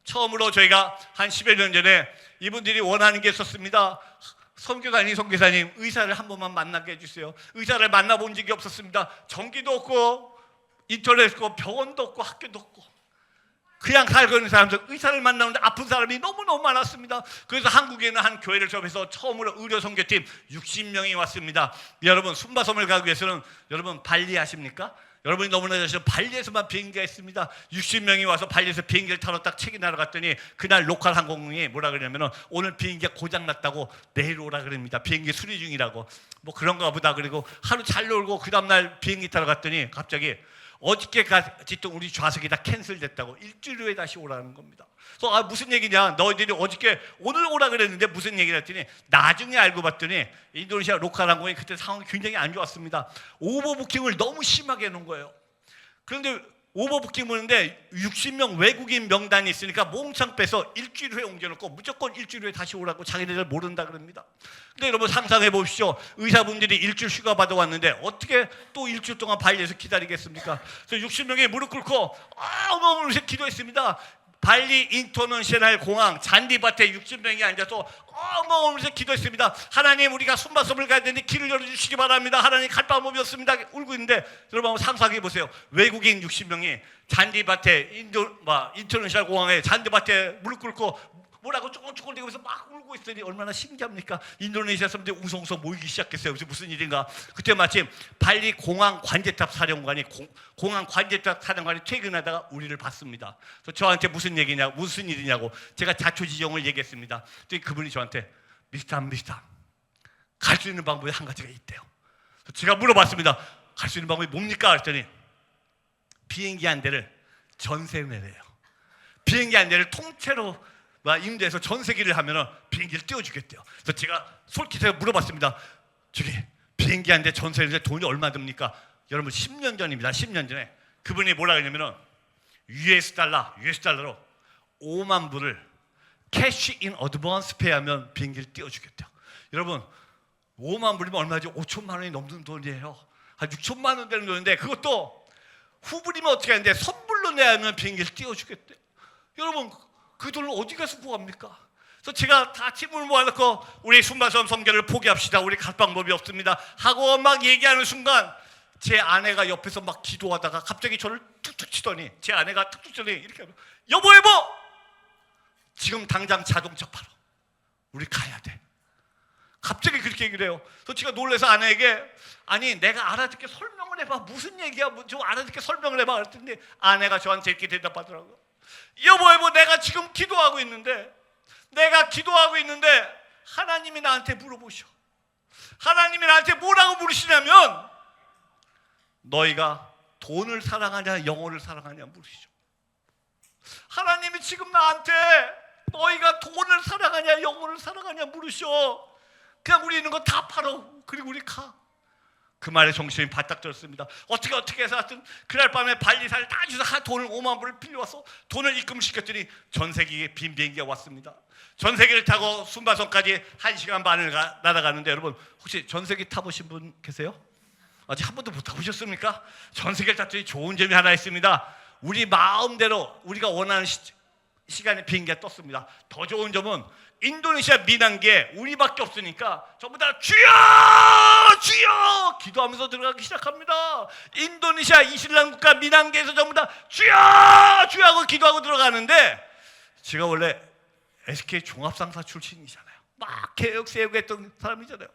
처음으로 저희가 한 10여 년 전에 이분들이 원하는 게 있었습니다. 선교사님, 의사를 한 번만 만나게 해주세요. 의사를 만나본 적이 없었습니다. 전기도 없고 인터넷도 없고 병원도 없고 학교도 없고 그냥 살고 있는 사람들, 의사를 만나는데 아픈 사람이 너무너무 많았습니다. 그래서 한국에 있는 한 교회를 접해서 처음으로 의료 선교팀 60명이 왔습니다. 여러분, 순바섬을 가기 위해서는 여러분 발리 아십니까? 여러분이 너무나 잘 아시죠? 발리에서만 비행기가 있습니다. 60명이 와서 발리에서 비행기를 타러 딱 체크인하러 갔더니 그날 로컬 항공이 뭐라 그러냐면은 오늘 비행기가 고장났다고 내일 오라 그럽니다. 비행기 수리 중이라고 뭐 그런가 보다. 그리고 하루 잘 놀고 그 다음날 비행기 타러 갔더니 갑자기 어저께까지 또 우리 좌석이 다 캔슬됐다고 일주일 후에 다시 오라는 겁니다. 그래서 무슨 얘기냐, 너희들이 어저께 오늘 오라 그랬는데 무슨 얘기를 했더니 나중에 알고 봤더니 인도네시아 로컬 항공이 그때 상황이 굉장히 안 좋았습니다. 오버부킹을 너무 심하게 해놓은 거예요. 그런데 오버부킹 보는데 60명 외국인 명단이 있으니까 몽창 빼서 일주일 후에 옮겨놓고 무조건 일주일 후에 다시 오라고 자기네들 모른다 그럽니다. 근데 여러분 상상해 보십시오. 의사분들이 일주일 휴가 받아왔는데 어떻게 또 일주일 동안 발리에서 기다리겠습니까? 그래서 60명이 무릎 꿇고 어마어마하게 기도했습니다. 발리 인터내셔널 공항 잔디밭에 60명이 앉아서 어마어마하게 기도했습니다. 하나님, 우리가 순바섬을 가야 되는데 길을 열어주시기 바랍니다. 하나님, 갈 방법이 없습니다. 울고 있는데 여러분 한번 상상해 보세요. 외국인 60명이 잔디밭에 인터내셔널 공항에 잔디밭에 무릎 꿇고 뭐라고 쪼글쪼글대면서 막 울고 있으니 얼마나 신기합니까? 인도네시아 사람들이 웅성웅성 모이기 시작했어요. 그래서 무슨 일인가? 그때 마침 발리 공항 관제탑 사령관이 공항 관제탑 사령관이 퇴근하다가 우리를 봤습니다. 그래서 저한테 무슨 일이냐고 제가 자초지종을 얘기했습니다. 그분이 저한테 미스터 갈 수 있는 방법이 한 가지가 있대요. 그래서 제가 물어봤습니다. 갈 수 있는 방법이 뭡니까? 그랬더니 비행기 한 대를 전세를 내래요. 비행기 한 대를 통째로 임대해서 전세기를 하면은 비행기를 띄워주겠대요. 그래서 제가 솔깃해서 물어봤습니다. 저기 비행기 한 대 전세인데 돈이 얼마 듭니까? 여러분 10년 전입니다. 10년 전에 그분이 뭐라 그러냐면은 US 달러로 5만 불을 캐시 인 어드밴스 페이하면 비행기를 띄워주겠대요. 여러분 5만 불이면 얼마죠? 5천만 원이 넘는 돈이에요. 한 6천만 원 되는 돈인데 그것도 후불이면 어떻게 하는데 선불로 내야 하면 비행기를 띄워주겠대요. 여러분 그 돈을 어디 가서 구합니까? 그래서 제가 다 팀을 모아놓고 우리 순바섬 선교를 포기합시다. 우리 갈 방법이 없습니다. 하고 막 얘기하는 순간 제 아내가 옆에서 막 기도하다가 갑자기 저를 툭툭 치더니 제 아내가 툭툭 치더니 이렇게 하면 여보 지금 당장 자동차 팔아. 우리 가야 돼. 갑자기 그렇게 얘기를 해요. 그래서 제가 놀라서 아내에게 아니 내가 알아듣게 설명을 해봐. 무슨 얘기야? 좀 알아듣게 설명을 해봐. 그랬더니 아내가 저한테 이렇게 대답하더라고요. 여보 내가 지금 기도하고 있는데 하나님이 나한테 물어보셔. 하나님이 나한테 뭐라고 물으시냐면 너희가 돈을 사랑하냐 영혼을 사랑하냐 물으시죠. 하나님이 지금 나한테 너희가 돈을 사랑하냐 영혼을 사랑하냐 물으셔. 그냥 우리 있는 거 다 팔어. 그리고 우리 가. 그 말에 정신이 바짝 들었습니다. 어떻게 해서 하여튼 그날 밤에 발리사를 다 주서 돈을 5만 불을 빌려와서 돈을 입금시켰더니 전세기 빈 비행기가 왔습니다. 전세기를 타고 순바섬까지 1시간 반을 날아가는데 여러분 혹시 전세기 타보신 분 계세요? 아직 한 번도 못 타보셨습니까? 전세기를 탔더니 좋은 점이 하나 있습니다. 우리 마음대로 우리가 원하는 시간에 비행기가 떴습니다. 더 좋은 점은 인도네시아 민항기에 우리밖에 없으니까 전부 다 주여 기도하면서 들어가기 시작합니다. 인도네시아 이슬람 국가 민항기에서 전부 다 주여 하고 기도하고 들어가는데 제가 원래 SK 종합상사 출신이잖아요. 막 개혁 세우고 했던 사람이잖아요.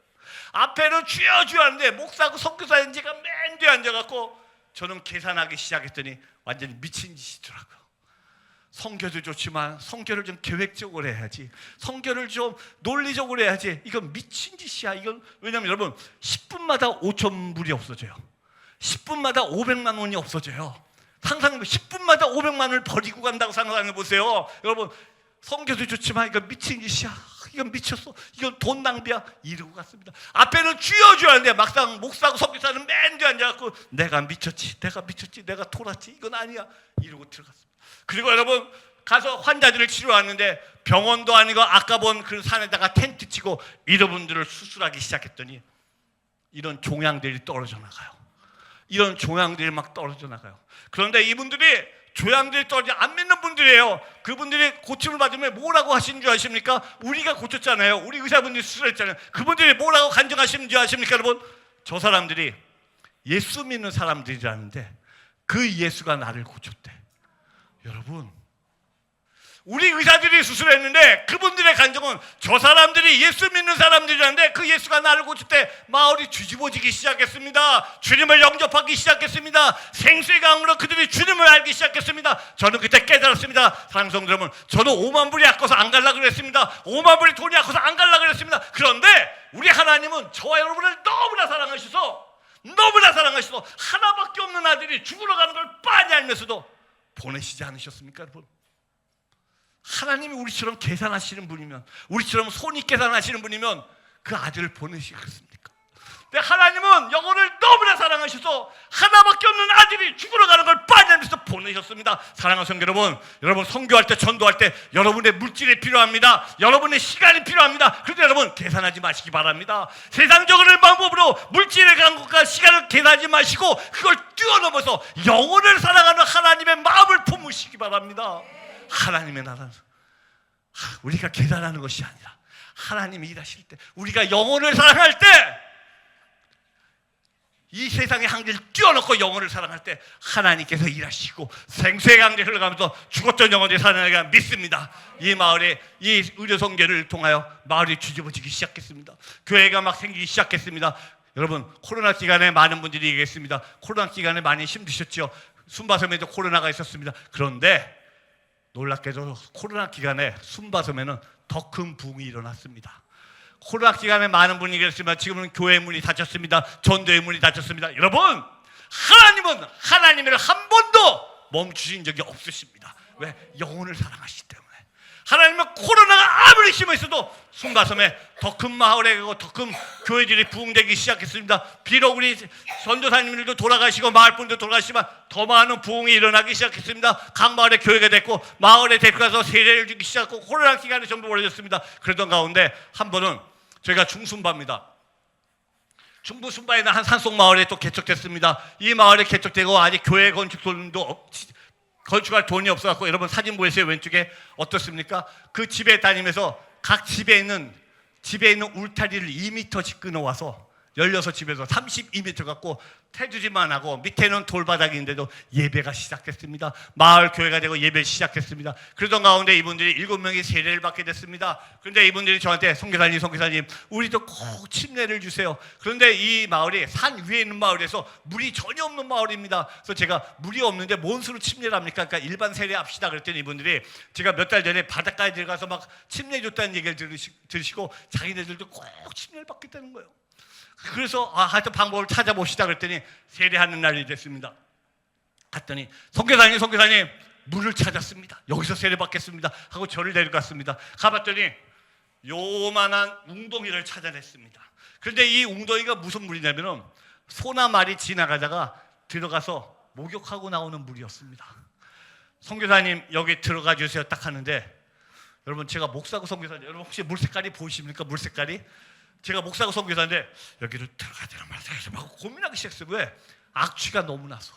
앞에는 주여 주여 하는데 목사하고 선교사인 제가 맨 뒤에 앉아갖고 저는 계산하기 시작했더니 완전히 미친 짓이더라고요. 선교도 좋지만 선교를 좀 계획적으로 해야지, 선교를 좀 논리적으로 해야지. 이건 미친 짓이야. 이건 왜냐면 여러분 10분마다 5천 불이 없어져요. 10분마다 500만 원이 없어져요. 상상해 보세요. 10분마다 500만 원을 버리고 간다고 상상해 보세요. 여러분 선교도 좋지만 이건 미친 짓이야. 이건 미쳤어. 이건 돈 낭비야. 이러고 갔습니다. 앞에는 주여 주여 하는데 막상 목사하고 선교사는 맨 뒤에 앉아갖고 내가 미쳤지, 내가 돌았지, 이건 아니야. 이러고 들어갔습니다. 그리고 여러분 가서 환자들을 치료하는데 병원도 아니고 아까 본 그 산에다가 텐트 치고 여러분들을 수술하기 시작했더니 이런 종양들이 떨어져 나가요. 이런 종양들이 막 떨어져 나가요. 그런데 이분들이 종양들이 떨어져 안 믿는 분들이에요. 그분들이 고침을 받으면 뭐라고 하시는 줄 아십니까? 우리가 고쳤잖아요. 우리 의사분들이 수술했잖아요. 그분들이 뭐라고 간증하시는 줄 아십니까? 여러분 저 사람들이 예수 믿는 사람들이라는데 그 예수가 나를 고쳤대. 여러분 우리 의사들이 수술했는데 그분들의 간증은 저 사람들이 예수 믿는 사람들이라는데 그 예수가 나를 고쳤대. 마을이 뒤집어지기 시작했습니다. 주님을 영접하기 시작했습니다. 생수의 강으로 그들이 주님을 알기 시작했습니다. 저는 그때 깨달았습니다. 사랑하는 성도 여러분, 저는 5만 불이 아까워서 안 가려고 그랬습니다. 5만 불이 돈이 아까워서 안 가려고 그랬습니다. 그런데 우리 하나님은 저와 여러분을 너무나 사랑하셔서 하나밖에 없는 아들이 죽으러 가는 걸 빤히 알면서도 보내시지 않으셨습니까, 여러분? 하나님이 우리처럼 계산하시는 분이면, 우리처럼 손이 계산하시는 분이면 그 아들을 보내시겠습니까? 근데 하나님은 영혼을 너무나 사랑하셔서 하나밖에 없는 아들이 죽으러 가는 걸 빤히 알면서 보내셨습니다. 사랑하는 성도 여러분, 여러분 선교할 때, 전도할 때 여러분의 물질이 필요합니다. 여러분의 시간이 필요합니다. 그런데 여러분 계산하지 마시기 바랍니다. 세상적인 방법으로 물질에 간 것과 시간을 계산하지 마시고 그걸 뛰어넘어서 영혼을 사랑하는 하나님의 마음을 품으시기 바랍니다. 하나님의 나라는 우리가 계산하는 것이 아니라 하나님이 일하실 때, 우리가 영혼을 사랑할 때, 이 세상의 한계를 뛰어넘고 영혼을 사랑할 때 하나님께서 일하시고 생수의 강물이 흘러가면서 죽었던 영혼들이 살아나게 믿습니다. 이 마을에 이 의료 선교를 통하여 마을이 뒤집어지기 시작했습니다. 교회가 막 생기기 시작했습니다. 여러분 코로나 기간에 많은 분들이 얘기했습니다. 코로나 기간에 많이 힘드셨죠. 순바섬에도 코로나가 있었습니다. 그런데 놀랍게도 코로나 기간에 순바섬에는 더 큰 부흥이 일어났습니다. 코로나 기간에 많은 분이 계셨지만 지금은 교회 문이 닫혔습니다. 전도의 문이 닫혔습니다. 여러분 하나님은 하나님을 한 번도 멈추신 적이 없으십니다. 왜? 영혼을 사랑하시기 때문에. 하나님은 코로나가 아무리 심해 있어도 순바섬에 더 큰 마을에 가고 더 큰 교회들이 부흥되기 시작했습니다. 비록 우리 전도사님들도 돌아가시고 마을분도 돌아가시지만 더 많은 부흥이 일어나기 시작했습니다. 각 마을에 교회가 됐고 마을에 데리고 가서 세례를 주기 시작하고 코로나 기간에 전부 벌어졌습니다. 그러던 가운데 한 번은 저희가 중순바입니다. 중부순바에는 한 산속마을에 또 개척됐습니다. 이 마을에 개척되고 아직 교회 건축돈도 건축할 돈이 없어갖고 여러분 사진 보이세요? 왼쪽에 어떻습니까? 그 집에 다니면서 각 집에 있는 울타리를 2m씩 끊어와서 16집에서 32m 갖고 테두리만 하고 밑에는 돌바닥인데도 예배가 시작됐습니다. 마을 교회가 되고 예배 시작했습니다. 그러던 가운데 이분들이 7명이 세례를 받게 됐습니다. 그런데 이분들이 저한테 선교사님 우리도 꼭 침례를 주세요. 그런데 이 마을이 산 위에 있는 마을에서 물이 전혀 없는 마을입니다. 그래서 제가 물이 없는데 뭔 수로 침례를 합니까? 그러니까 일반 세례 합시다 그랬더니 이분들이 제가 몇 달 전에 바닷가에 들어가서 막 침례 줬다는 얘기를 들으시고 자기네들도 꼭 침례를 받겠다는 거예요. 그래서 하여튼 방법을 찾아봅시다 그랬더니 세례하는 날이 됐습니다. 갔더니 선교사님 물을 찾았습니다. 여기서 세례 받겠습니다 하고 저를 데려갔습니다. 가봤더니 요만한 웅덩이를 찾아냈습니다. 그런데 이 웅덩이가 무슨 물이냐면 소나 말이 지나가다가 들어가서 목욕하고 나오는 물이었습니다. 선교사님 여기 들어가 주세요 딱 하는데, 여러분 제가 목사고 선교사님, 여러분 혹시 물 색깔이 보이십니까? 물 색깔이 제가 목사고 선교사인데 여기를 들어가야 말아야 막 고민하기 시작했어요. 왜? 악취가 너무 나서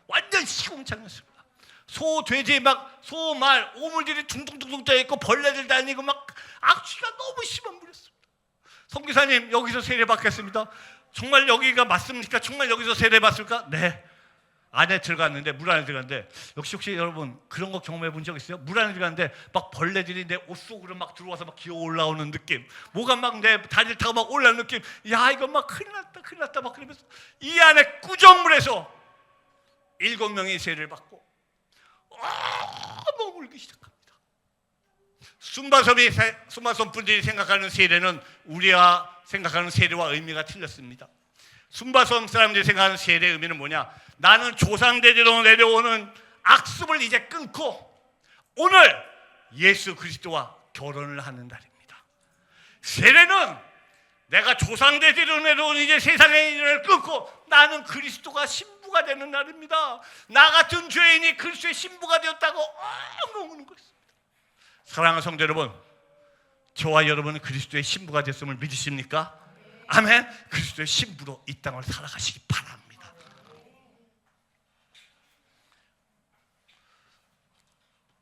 완전 시궁창이었습니다. 소, 돼지 막 소, 말, 오물들이 둥둥둥둥 짜있고 벌레들 다니고 막 악취가 너무 심한 물이었습니다. 선교사님 여기서 세례 받겠습니다. 정말 여기가 맞습니까? 정말 여기서 세례 받습니까? 네. 안에 들어갔는데, 물 안에 들어갔는데, 혹시 여러분 그런 거 경험해 본 적 있어요? 물 안에 들어갔는데 막 벌레들이 내 옷 속으로 막 들어와서 막 기어 올라오는 느낌, 뭐가 막 내 다리를 타고 막 올라오는 느낌. 야, 이거 막 큰일 났다 막 그러면서 이 안에 꾸정물에서 7명이 세례를 받고 너무 울기 시작합니다. 순바섬 분들이 생각하는 세례는 우리가 생각하는 세례와 의미가 틀렸습니다. 순바섬 사람들이 생각하는 세례의 의미는 뭐냐? 나는 조상대대로 내려오는 악습을 이제 끊고 오늘 예수 그리스도와 결혼을 하는 날입니다. 세례는 내가 조상대대로 내려온 이제 세상의 일을 끊고 나는 그리스도가 신부가 되는 날입니다. 나 같은 죄인이 그리스도의 신부가 되었다고 엉엉 우는 것입니다. 사랑하는 성도 여러분, 저와 여러분은 그리스도의 신부가 됐음을 믿으십니까? 아멘. 그리스도의 신부로 이 땅을 살아가시기 바랍니다.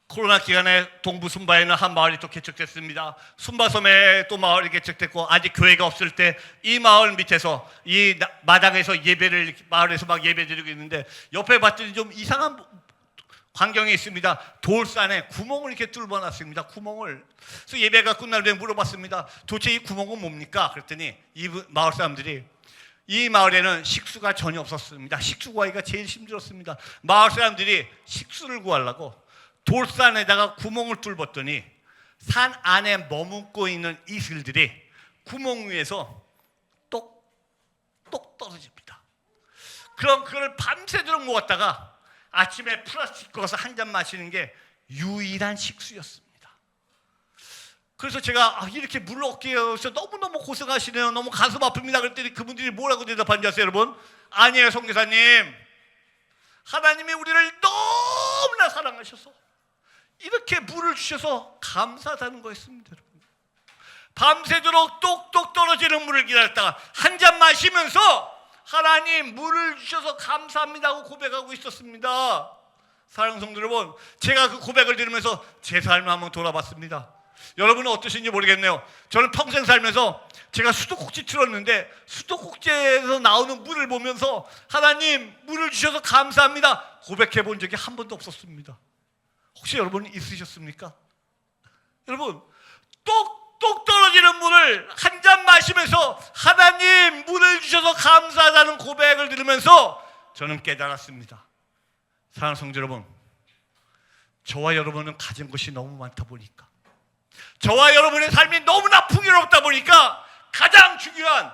코로나 기간에 동부 순바에는 한 마을이 또 개척됐습니다. 순바섬에 또 마을이 개척됐고, 아직 교회가 없을 때 이 마을 밑에서 이 마당에서 예배를, 마을에서 막 예배 드리고 있는데 옆에 봤더니 좀 이상한 광경이 있습니다. 돌산에 구멍을 이렇게 뚫어놨습니다. 구멍을. 그래서 예배가 끝날 때 물어봤습니다. 도대체 이 구멍은 뭡니까? 그랬더니 이 마을 사람들이, 이 마을에는 식수가 전혀 없었습니다. 식수 구하기가 제일 힘들었습니다. 마을 사람들이 식수를 구하려고 돌산에다가 구멍을 뚫었더니 산 안에 머금고 있는 이슬들이 구멍 위에서 똑똑 떨어집니다. 그럼 그걸 밤새도록 모았다가 아침에 플라스틱 꺼서 한 잔 마시는 게 유일한 식수였습니다. 그래서 제가 이렇게 물 얻기에 너무너무 고생하시네요. 너무 가슴 아픕니다. 그랬더니 그분들이 뭐라고 대답하는지 아세요, 여러분? 아니에요, 선교사님. 하나님이 우리를 너무나 사랑하셔서 이렇게 물을 주셔서 감사하다는 거였습니다, 여러분. 밤새도록 똑똑 떨어지는 물을 기다렸다가 한 잔 마시면서 하나님 물을 주셔서 감사합니다 하고 고백하고 있었습니다. 사랑하는 성도 여러분, 제가 그 고백을 들으면서 제 삶을 한번 돌아봤습니다. 여러분은 어떠신지 모르겠네요. 저는 평생 살면서 제가 수도꼭지 틀었는데 수도꼭지에서 나오는 물을 보면서 하나님 물을 주셔서 감사합니다 고백해 본 적이 한 번도 없었습니다. 혹시 여러분 있으셨습니까? 여러분, 똑똑 떨어지는 물을 한 잔 마시면서 하나님 물을 주셔서 감사하다는 고백을 들으면서 저는 깨달았습니다. 사랑하는 성도 여러분, 저와 여러분은 가진 것이 너무 많다 보니까, 저와 여러분의 삶이 너무나 풍요롭다 보니까 가장 중요한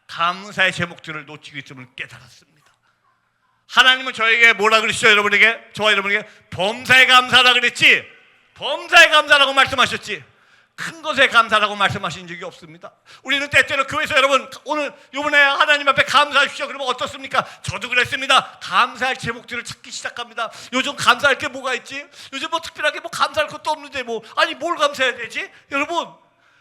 감사의 제목들을 놓치고 있음을 깨달았습니다. 하나님은 저에게 뭐라 그러시죠? 여러분에게, 저와 여러분에게 범사에 감사하라 그랬지, 범사에 감사라고 말씀하셨지 큰 것에 감사라고 말씀하신 적이 없습니다. 우리는 때때로 교회에서 여러분 오늘 이번에 하나님 앞에 감사하십시오 그러면 어떻습니까? 저도 그랬습니다. 감사할 제목들을 찾기 시작합니다. 요즘 감사할 게 뭐가 있지? 요즘 뭐 특별하게 뭐 감사할 것도 없는데 뭐, 아니 뭘 감사해야 되지? 여러분,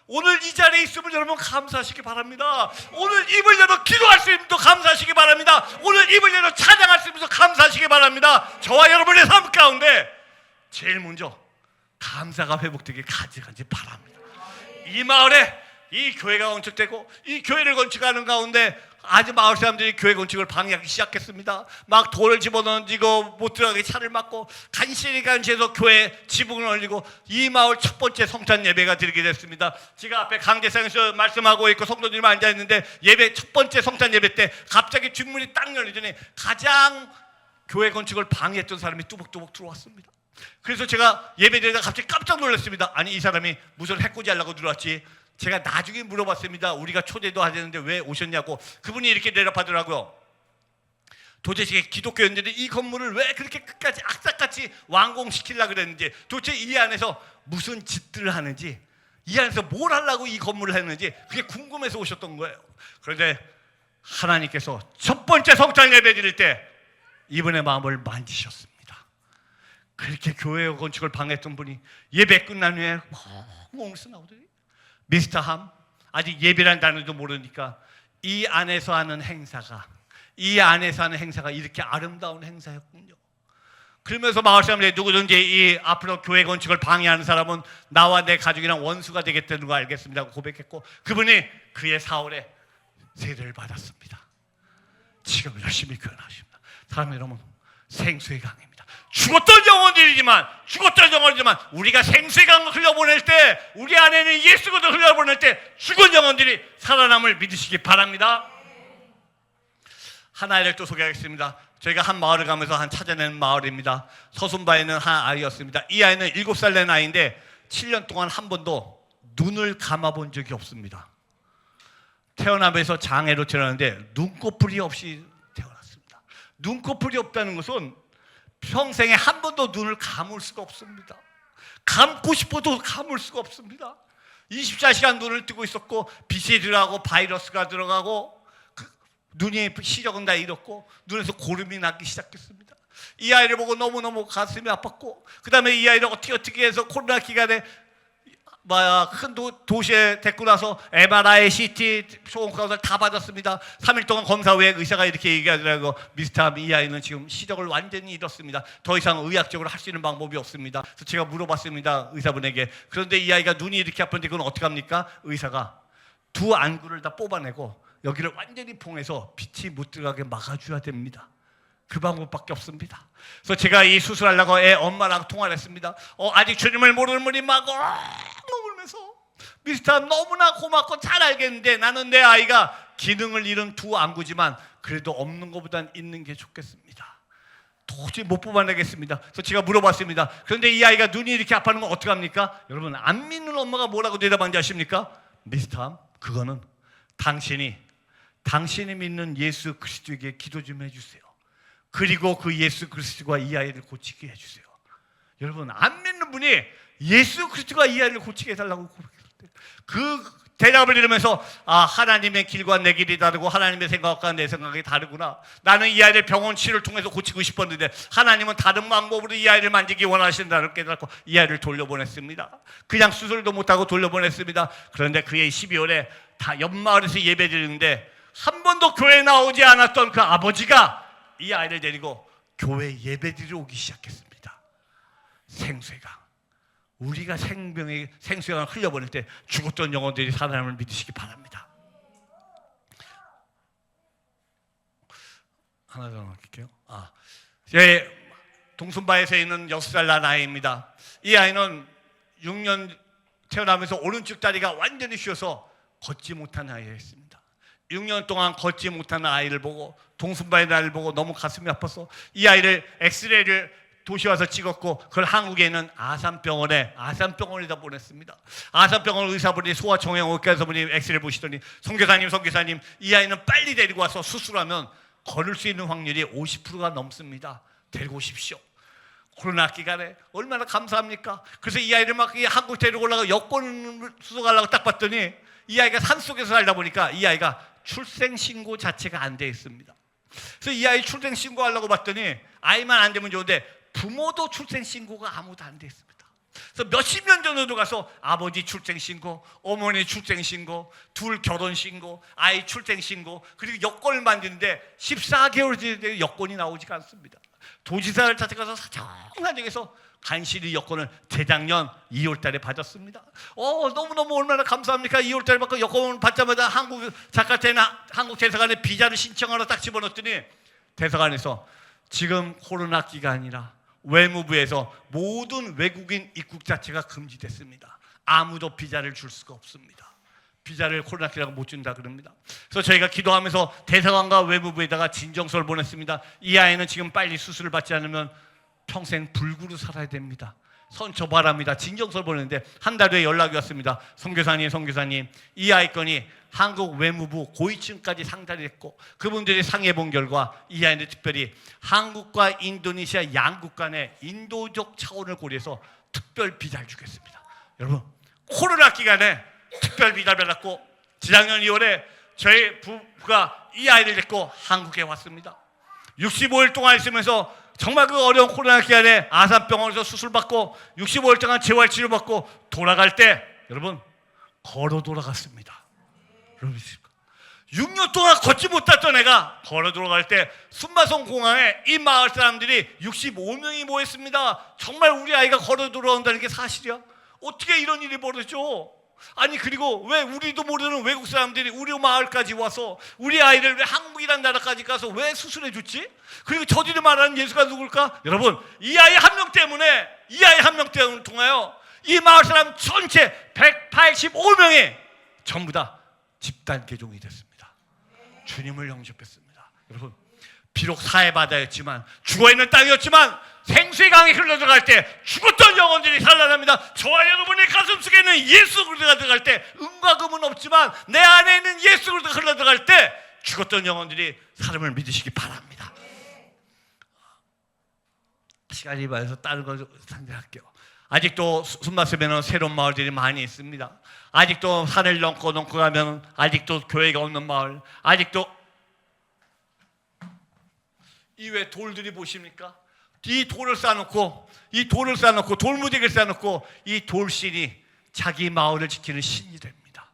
오늘 이 자리에 있으면 여러분 감사하시기 바랍니다. 오늘 입을 열어 기도할 수 있는 또 감사하시기 바랍니다. 오늘 입을 열어 찬양할 수 있는 감사하시기 바랍니다. 저와 여러분의 삶 가운데 제일 먼저 감사가 회복되길 가져가지 바랍니다. 이 마을에 이 교회가 건축되고 이 교회를 건축하는 가운데 아주 마을 사람들이 교회 건축을 방해하기 시작했습니다. 막 돌을 집어던지고 못 들어가게 차를 막고 간신히간신해서 교회 지붕을 올리고 이 마을 첫 번째 성찬 예배가 드리게 됐습니다. 제가 앞에 강대상에서 말씀하고 있고 성도들이 앉아있는데 예배 첫 번째 성찬 예배 때 갑자기 뒷문이 딱 열리더니 가장 교회 건축을 방해했던 사람이 뚜벅뚜벅 들어왔습니다. 그래서 제가 예배드리다가 갑자기 깜짝 놀랐습니다. 아니 이 사람이 무슨 해코지 하려고 들어왔지? 제가 나중에 물어봤습니다. 우리가 초대도 하는데 왜 오셨냐고. 그분이 이렇게 대답하더라고요. 도대체 기독교인들이 이 건물을 왜 그렇게 끝까지 악착같이 완공시키려고 그랬는지, 도대체 이 안에서 무슨 짓들을 하는지, 이 안에서 뭘 하려고 이 건물을 했는지 그게 궁금해서 오셨던 거예요. 그런데 하나님께서 첫 번째 성찬 예배 드릴 때 이분의 마음을 만지셨습니다. 그렇게 교회 건축을 방해했던 분이 예배 끝난 후에 멍서 나오더니 미스터 함, 아직 예배라는 단어도 모르니까 이 안에서 하는 행사가 이렇게 아름다운 행사였군요. 그러면서 마을 사람들이 누구든지 이 앞으로 교회 건축을 방해하는 사람은 나와 내 가족이랑 원수가 되겠다는 거 알겠습니다 하고 고백했고, 그분이 그의 사월에 세례를 받았습니다. 지금 열심히 교연하십니다. 사랑하는 여러분, 생수의 강입니다. 죽었던 영혼들이지만 우리가 생수의 강을 흘려보낼 때, 우리 안에는 예수 그리스도를 흘려보낼 때 죽은 영혼들이 살아남을 믿으시기 바랍니다. 한 아이를 또 소개하겠습니다. 저희가 한 마을을 가면서 찾아낸 마을입니다. 서순바에 있는 한 아이였습니다. 이 아이는 7살 된 아이인데 7년 동안 한 번도 눈을 감아본 적이 없습니다. 태어나면서 장애로 태어났는데 눈꺼풀이 없이 태어났습니다. 눈꺼풀이 없다는 것은 평생에 한 번도 눈을 감을 수가 없습니다. 감고 싶어도 감을 수가 없습니다. 24시간 눈을 뜨고 있었고, 빛이 들어가고 바이러스가 들어가고 눈이 시력은 다 잃었고 눈에서 고름이 나기 시작했습니다. 이 아이를 보고 너무너무 가슴이 아팠고, 그 다음에 이 아이를 어떻게 해서 코로나 기간에 큰 도시에 데리고 나서 MRI, CT, 소음검사를 다 받았습니다. 3일 동안 검사 후에 의사가 이렇게 얘기하더라고요. 미스터 이 아이는 지금 시력을 완전히 잃었습니다. 더 이상 의학적으로 할 수 있는 방법이 없습니다. 그래서 제가 물어봤습니다, 의사분에게. 그런데 이 아이가 눈이 이렇게 아픈데 그건 어떡합니까? 의사가 두 안구를 다 뽑아내고 여기를 완전히 봉해서 빛이 못 들어가게 막아줘야 됩니다. 그 방법밖에 없습니다. 그래서 제가 이 수술하려고 애 엄마랑 통화를 했습니다. 아직 주님을 모르는 분이 막 울면서, 미스터 너무나 고맙고 잘 알겠는데 나는 내 아이가 기능을 잃은 두 안구지만 그래도 없는 것보단 있는 게 좋겠습니다. 도저히 못 뽑아내겠습니다. 그래서 제가 물어봤습니다. 그런데 이 아이가 눈이 이렇게 아파하는 건 어떡합니까? 여러분, 안 믿는 엄마가 뭐라고 대답한지 아십니까? 미스터, 그거는 당신이 믿는 예수 그리스도에게 기도 좀 해주세요. 그리고 그 예수 그리스도가 이 아이를 고치게 해주세요. 여러분, 안 믿는 분이 예수 그리스도가 이 아이를 고치게 해달라고 고백했을 때 그 대답을 들으면서 하나님의 길과 내 길이 다르고 하나님의 생각과 내 생각이 다르구나. 나는 이 아이를 병원 치료를 통해서 고치고 싶었는데 하나님은 다른 방법으로 이 아이를 만지기 원하신다는 깨닫고 이 아이를 돌려보냈습니다. 그냥 수술도 못하고 돌려보냈습니다. 그런데 그해 12월에 다 옆마을에서 예배 드리는데 한 번도 교회에 나오지 않았던 그 아버지가 이 아이를 데리고 교회 예배 드리러 오기 시작했습니다. 생수의 강. 우리가 생수의 강을 흘려보낼 때 죽었던 영혼들이 살아남을 믿으시기 바랍니다. 하나 더 넘길게요. 제 동순바에서 있는 6살 난 아이입니다. 이 아이는 6년 태어나면서 오른쪽 다리가 완전히 쉬어서 걷지 못한 아이였습니다. 6년 동안 걷지 못하는 아이를 보고, 동순바의 나이를 보고 너무 가슴이 아파서 이 아이를 엑스레이를 도시 와서 찍었고, 그걸 한국에 있는 아산병원에다 보냈습니다. 아산병원 의사분이 소아청형외과에서분이 엑스레이 보시더니 선교사님, 이 아이는 빨리 데리고 와서 수술하면 걸을 수 있는 확률이 50%가 넘습니다. 데리고 오십시오. 코로나 기간에 얼마나 감사합니까? 그래서 이 아이를 막 한국 데리고 올라가 여권 수속하려고 딱 봤더니 이 아이가 산속에서 살다 보니까 이 아이가 출생신고 자체가 안 돼 있습니다. 그래서 이 아이 출생신고하려고 봤더니 아이만 안 되면 좋은데 부모도 출생신고가 아무도 안 돼 있습니다. 그래서 몇십 년 전에도 가서 아버지 출생신고, 어머니 출생신고, 둘 결혼신고, 아이 출생신고, 그리고 여권을 만드는데 14개월 뒤에 여권이 나오지가 않습니다. 도지사를 찾아가서 사정사정해서 간신히 여권을 재작년 2월 달에 받았습니다. 너무너무 얼마나 감사합니까? 2월 달에 받고 여권을 받자마자 한국 대사관에 비자를 신청하러 딱 집어넣었더니 대사관에서 지금 코로나 기간이라 외무부에서 모든 외국인 입국 자체가 금지됐습니다. 아무도 비자를 줄 수가 없습니다. 비자를 코로나 기간에 못 준다 그럽니다. 그래서 저희가 기도하면서 대사관과 외무부에다가 진정서를 보냈습니다. 이 아이는 지금 빨리 수술을 받지 않으면 평생 불구로 살아야 됩니다. 선처 바랍니다. 진정서를 보냈는데 한 달 후에 연락이 왔습니다. 선교사님, 이 아이 건이 한국 외무부 고위층까지 상달이 했고, 그분들이 상의해 본 결과 이 아이는 특별히 한국과 인도네시아 양국 간의 인도적 차원을 고려해서 특별 비자를 주겠습니다. 여러분, 코로나 기간에 특별 비자를 받았고, 지난년 2월에 저희 부부가 이 아이를 데리고 한국에 왔습니다. 65일 동안 있으면서 정말 그 어려운 코로나 기간에 아산병원에서 수술받고 65일 동안 재활치료받고 돌아갈 때 여러분 걸어 돌아갔습니다. 여러분 6년 동안 걷지 못했던 애가 걸어 돌아갈 때 순마성 공항에 이 마을 사람들이 65명이 모였습니다. 정말 우리 아이가 걸어 돌아온다는 게 사실이야? 어떻게 이런 일이 벌어져? 아니 그리고 왜 우리도 모르는 외국 사람들이 우리 마을까지 와서 우리 아이를 왜 한국이란 나라까지 가서 왜 수술해 줬지? 그리고 저들이 말하는 예수가 누굴까? 여러분, 이 아이 한 명 때문에, 이 아이 한 명 때문에 통하여 이 마을 사람 전체 185명이 전부 다 집단 개종이 됐습니다. 주님을 영접했습니다. 여러분, 비록 사해바다였지만, 죽어있는 땅이었지만 생수의 강이 흘러들어갈 때 죽었던 영혼들이 살아납니다. 저와 여러분의 가슴속에는 예수 그리스도가 들어갈 때, 은과 금은 없지만 내 안에 있는 예수 그리스도가 흘러들어갈 때 죽었던 영혼들이 사람을 믿으시기 바랍니다. 시간이 많아서 다른 거 상대할게요. 아직도 숨마시면 새로운 마을들이 많이 있습니다. 아직도 산을 넘고 가면 아직도 교회가 없는 마을, 아직도 이외 돌들이 보십니까? 이 돌을 쌓아놓고 돌무지개를 쌓아놓고 이 돌신이 자기 마을을 지키는 신이 됩니다.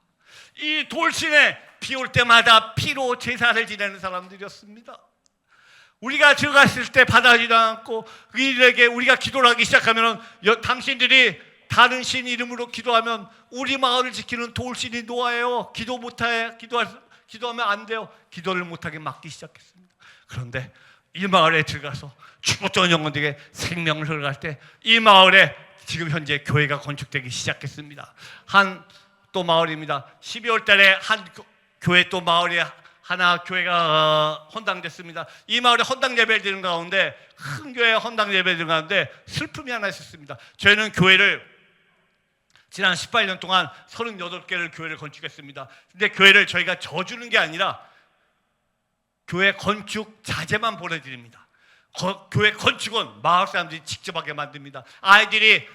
이 돌신에 비 올 때마다 피로 제사를 지내는 사람들이었습니다. 우리가 들어갔을 때 받아지지 않고 그들에게 우리가 기도를 하기 시작하면, 당신들이 다른 신 이름으로 기도하면 우리 마을을 지키는 돌신이 놓아요. 기도하면 안 돼요. 기도를 못하게 막기 시작했습니다. 그런데 이 마을에 들어가서 죽었던 영혼들에게 생명을 흘러갈 때 이 마을에 지금 현재 교회가 건축되기 시작했습니다. 한 또 마을입니다. 12월 달에 한 교회 또 마을이 하나 교회가 헌당됐습니다. 이 마을에 헌당 예배를 드리는 가운데, 큰 교회 헌당 예배를 드리는 가운데 슬픔이 하나 있었습니다. 저희는 교회를 지난 18년 동안 38개를 교회를 건축했습니다. 근데 교회를 저희가 져주는 게 아니라 교회 건축 자재만 보내드립니다. 교회 건축은 마을 사람들이 직접 하게 만듭니다. 아이들이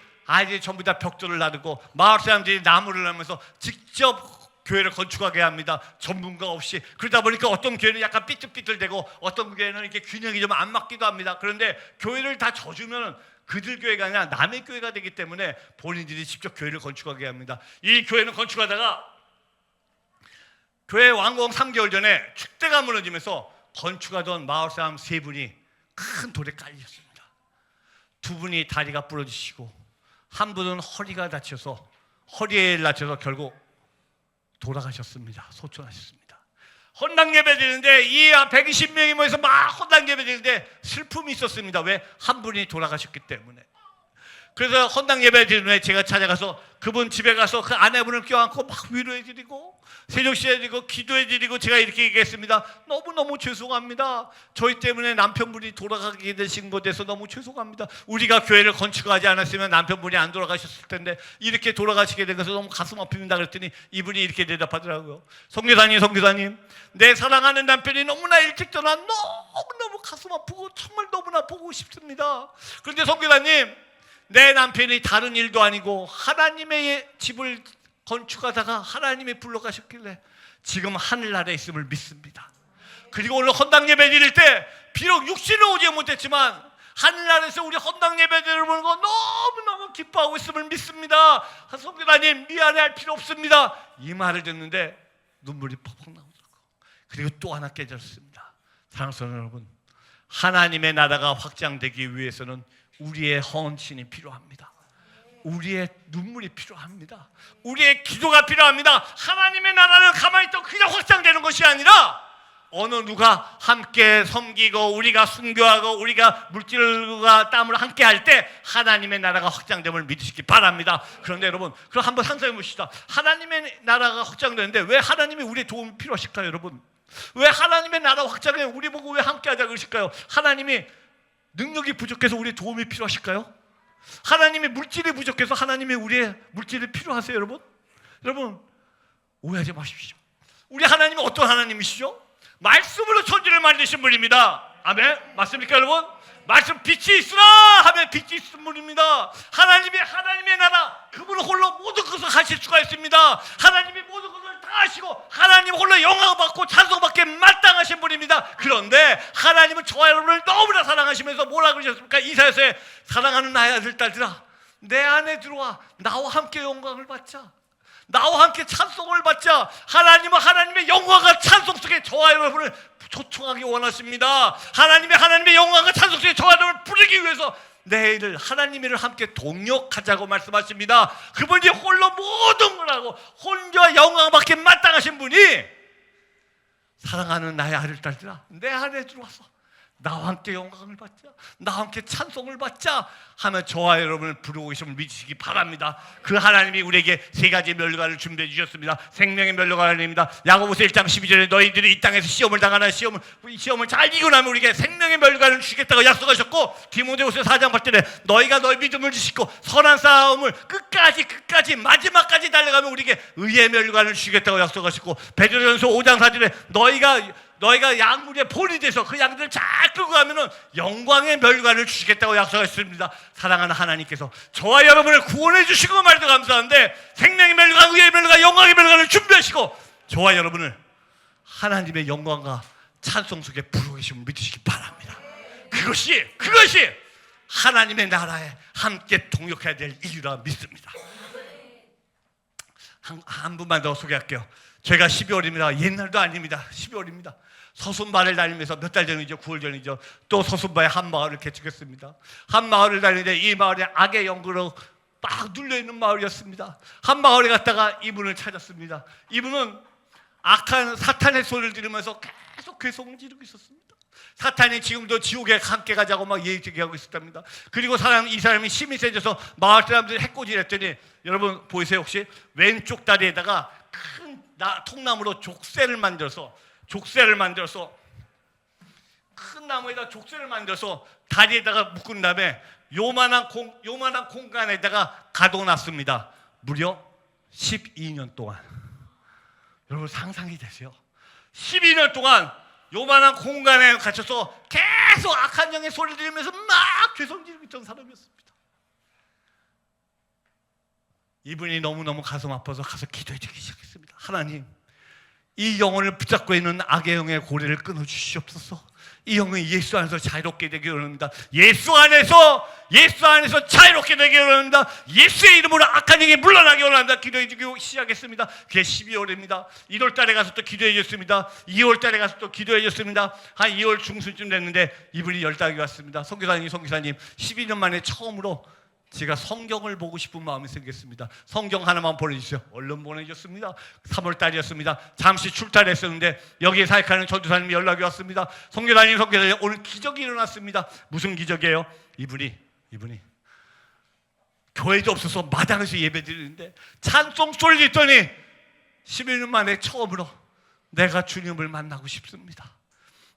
전부 다 벽돌을 나르고 마을 사람들이 나무를 나면서 직접 교회를 건축하게 합니다. 전문가 없이. 그러다 보니까 어떤 교회는 약간 삐뚤삐뚤되고 어떤 교회는 이렇게 균형이 좀 안 맞기도 합니다. 그런데 교회를 다 져주면 그들 교회가 아니라 남의 교회가 되기 때문에 본인들이 직접 교회를 건축하게 합니다. 이 교회는 건축하다가 교회 완공 3개월 전에 축대가 무너지면서 건축하던 마을 사람 3분이 큰 돌에 깔렸습니다. 2분이 다리가 부러지시고 한 분은 허리가 다쳐서 결국 돌아가셨습니다. 소천하셨습니다. 헌당 예배 드리는데 이 120명이 모여서 막 헌당 예배 드리는데 슬픔이 있었습니다. 왜? 한 분이 돌아가셨기 때문에. 그래서 헌당 예배 드리는 제가 찾아가서 그분 집에 가서 그 아내분을 껴안고 막 위로해드리고 세종시해드리고 기도해드리고 제가 이렇게 얘기했습니다. 너무너무 죄송합니다. 저희 때문에 남편분이 돌아가게 되신 것에 대해서 너무 죄송합니다. 우리가 교회를 건축하지 않았으면 남편분이 안 돌아가셨을 텐데 이렇게 돌아가시게 된 것은 너무 가슴 아픕니다. 그랬더니 이분이 이렇게 대답하더라고요. 성교사님, 내 사랑하는 남편이 너무나 일찍 떠나 너무너무 가슴 아프고 정말 너무나 보고 싶습니다. 그런데 성교사님, 내 남편이 다른 일도 아니고 하나님의 집을 건축하다가 하나님이 불러가셨길래 지금 하늘나라에 있음을 믿습니다. 그리고 오늘 헌당 예배 드릴 때 비록 육신으로 오지 못했지만 하늘나라에서 우리 헌당 예배 드리는 거 너무너무 기뻐하고 있음을 믿습니다. 성교사님, 미안해할 필요 없습니다. 이 말을 듣는데 눈물이 퍽퍽 나오더라고요. 그리고 또 하나 깨졌습니다. 사랑스러운 여러분, 하나님의 나라가 확장되기 위해서는 우리의 헌신이 필요합니다. 우리의 눈물이 필요합니다. 우리의 기도가 필요합니다. 하나님의 나라를 가만히 있다고 그냥 확장되는 것이 아니라 어느 누가 함께 섬기고 우리가 순교하고 우리가 물질과 땀을 함께 할 때 하나님의 나라가 확장됨을 믿으시기 바랍니다. 그런데 여러분, 그럼 한번 상상해 보시다. 하나님의 나라가 확장되는데 왜 하나님이 우리의 도움이 필요하실까요? 여러분, 왜 하나님의 나라 확장에 우리 보고 왜 함께 하자 그러실까요? 하나님이 능력이 부족해서 우리의 도움이 필요하실까요? 하나님의 물질이 부족해서 하나님의 우리의 물질이 필요하세요, 여러분? 여러분, 오해하지 마십시오. 우리 하나님은 어떤 하나님이시죠? 말씀으로 천지를 만드신 분입니다. 아멘? 맞습니까, 여러분? 말씀 빛이 있으라 하면 빛이 있는 분입니다. 하나님의 나라, 그분은 홀로 모든 것을 하실 수가 있습니다. 하나님이 모든 것을 다 하시고 하나님 홀로 영광을 받고 찬송받게 마땅하신 분입니다. 그런데 하나님은 저와 여러분을 너무나 사랑하시면서 뭐라고 그러셨습니까? 이사야서에 사랑하는 나의 아들 딸들아, 내 안에 들어와 나와 함께 영광을 받자. 나와 함께 찬송을 받자. 하나님은 하나님의 영광과 찬송 속에 저와 여러분을 초청하기 원하십니다. 하나님의 영광과 찬송 속에 저와 여러분을 부르기 위해서 내일을 하나님의 일을 함께 동역하자고 말씀하십니다. 그분이 홀로 모든 걸 하고 혼자 영광받기 마땅하신 분이 사랑하는 나의 아들 딸들아, 내 안에 들어와서 나와 함께 영광을 받자, 나와 함께 찬송을 받자 하면 저와 여러분을 부르고 계심을 믿으시기 바랍니다. 그 하나님이 우리에게 세 가지 면류관을 준비해 주셨습니다. 생명의 면류관입니다. 야고보서 1장 12절에 너희들이 이 땅에서 시험을 당하나 시험을 잘 이기고 나면 우리에게 생명의 면류관을 주겠다고 약속하셨고, 디모데후서 4장 8절에 너희가 너희 믿음을 지키고 선한 싸움을 끝까지 마지막까지 달려가면 우리에게 의의 면류관을 주겠다고 약속하셨고, 베드로전서 5장 4절에 너희가 양물의 본이 돼서 그 양들을 잘 끌고 가면은 영광의 면류관을 주시겠다고 약속하셨습니다. 사랑하는 하나님께서 저와 여러분을 구원해 주시고 말도 감사한데 생명의 면류관, 의의 면류관, 영광의 면류관을 준비하시고 저와 여러분을 하나님의 영광과 찬송 속에 부르고 계심을 믿으시기 바랍니다. 그것이 하나님의 나라에 함께 동역해야 될 이유라 믿습니다. 한 분만 더 소개할게요. 제가 12월입니다. 옛날도 아닙니다. 12월입니다. 서순바를 다니면서 몇 달 전이죠. 9월 전이죠. 또 서순바의 한 마을을 개척했습니다. 한 마을을 다니는데 이 마을에 악의 연고로 막 눌려있는 마을이었습니다. 한 마을에 갔다가 이분을 찾았습니다. 이분은 악한 사탄의 소리를 들으면서 계속 괴성을 지르고 있었습니다. 사탄이 지금도 지옥에 함께 가자고 막 얘기하고 있었답니다. 그리고 이 사람이 힘이 세져서 마을 사람들이 해코지를 했더니, 여러분 보이세요 혹시? 왼쪽 다리에다가 큰 통나무로 족쇄를 만들어서 큰 나무에다 족쇄를 만들어서 다리에다가 묶은 다음에 요만한 공간에다가 가둬놨습니다. 무려 12년 동안. 여러분 상상이 되세요? 12년 동안 요만한 공간에 갇혀서 계속 악한 영의 소리를 들으면서 막 괴성지르고 있던 사람이었습니다. 이분이 너무너무 가슴 아파서 가서 기도해 주기 시작했습니다. 하나님, 이 영혼을 붙잡고 있는 악의 영의 고리를 끊어주시옵소서. 이 영혼이 예수 안에서 자유롭게 되기 원합니다. 예수 안에서 자유롭게 되기 원합니다. 예수의 이름으로 악한 영이 물러나기 원합니다. 기도해 주기 시작했습니다. 그게 12월입니다. 1월 달에 가서 또 기도해 줬습니다. 2월 달에 가서 또 기도해 줬습니다. 한 2월 중순쯤 됐는데 이분이 연락이 왔습니다. 선교사님 12년 만에 처음으로 제가 성경을 보고 싶은 마음이 생겼습니다. 성경 하나만 보내주세요. 얼른 보내줬습니다. 3월 달이었습니다. 잠시 출타했었는데 여기에 사역하는 전도사님이 연락이 왔습니다. 성교사님 오늘 기적이 일어났습니다. 무슨 기적이에요? 이분이 교회도 없어서 마당에서 예배드리는데 찬송 소리를 듣더니 11년 만에 처음으로 내가 주님을 만나고 싶습니다.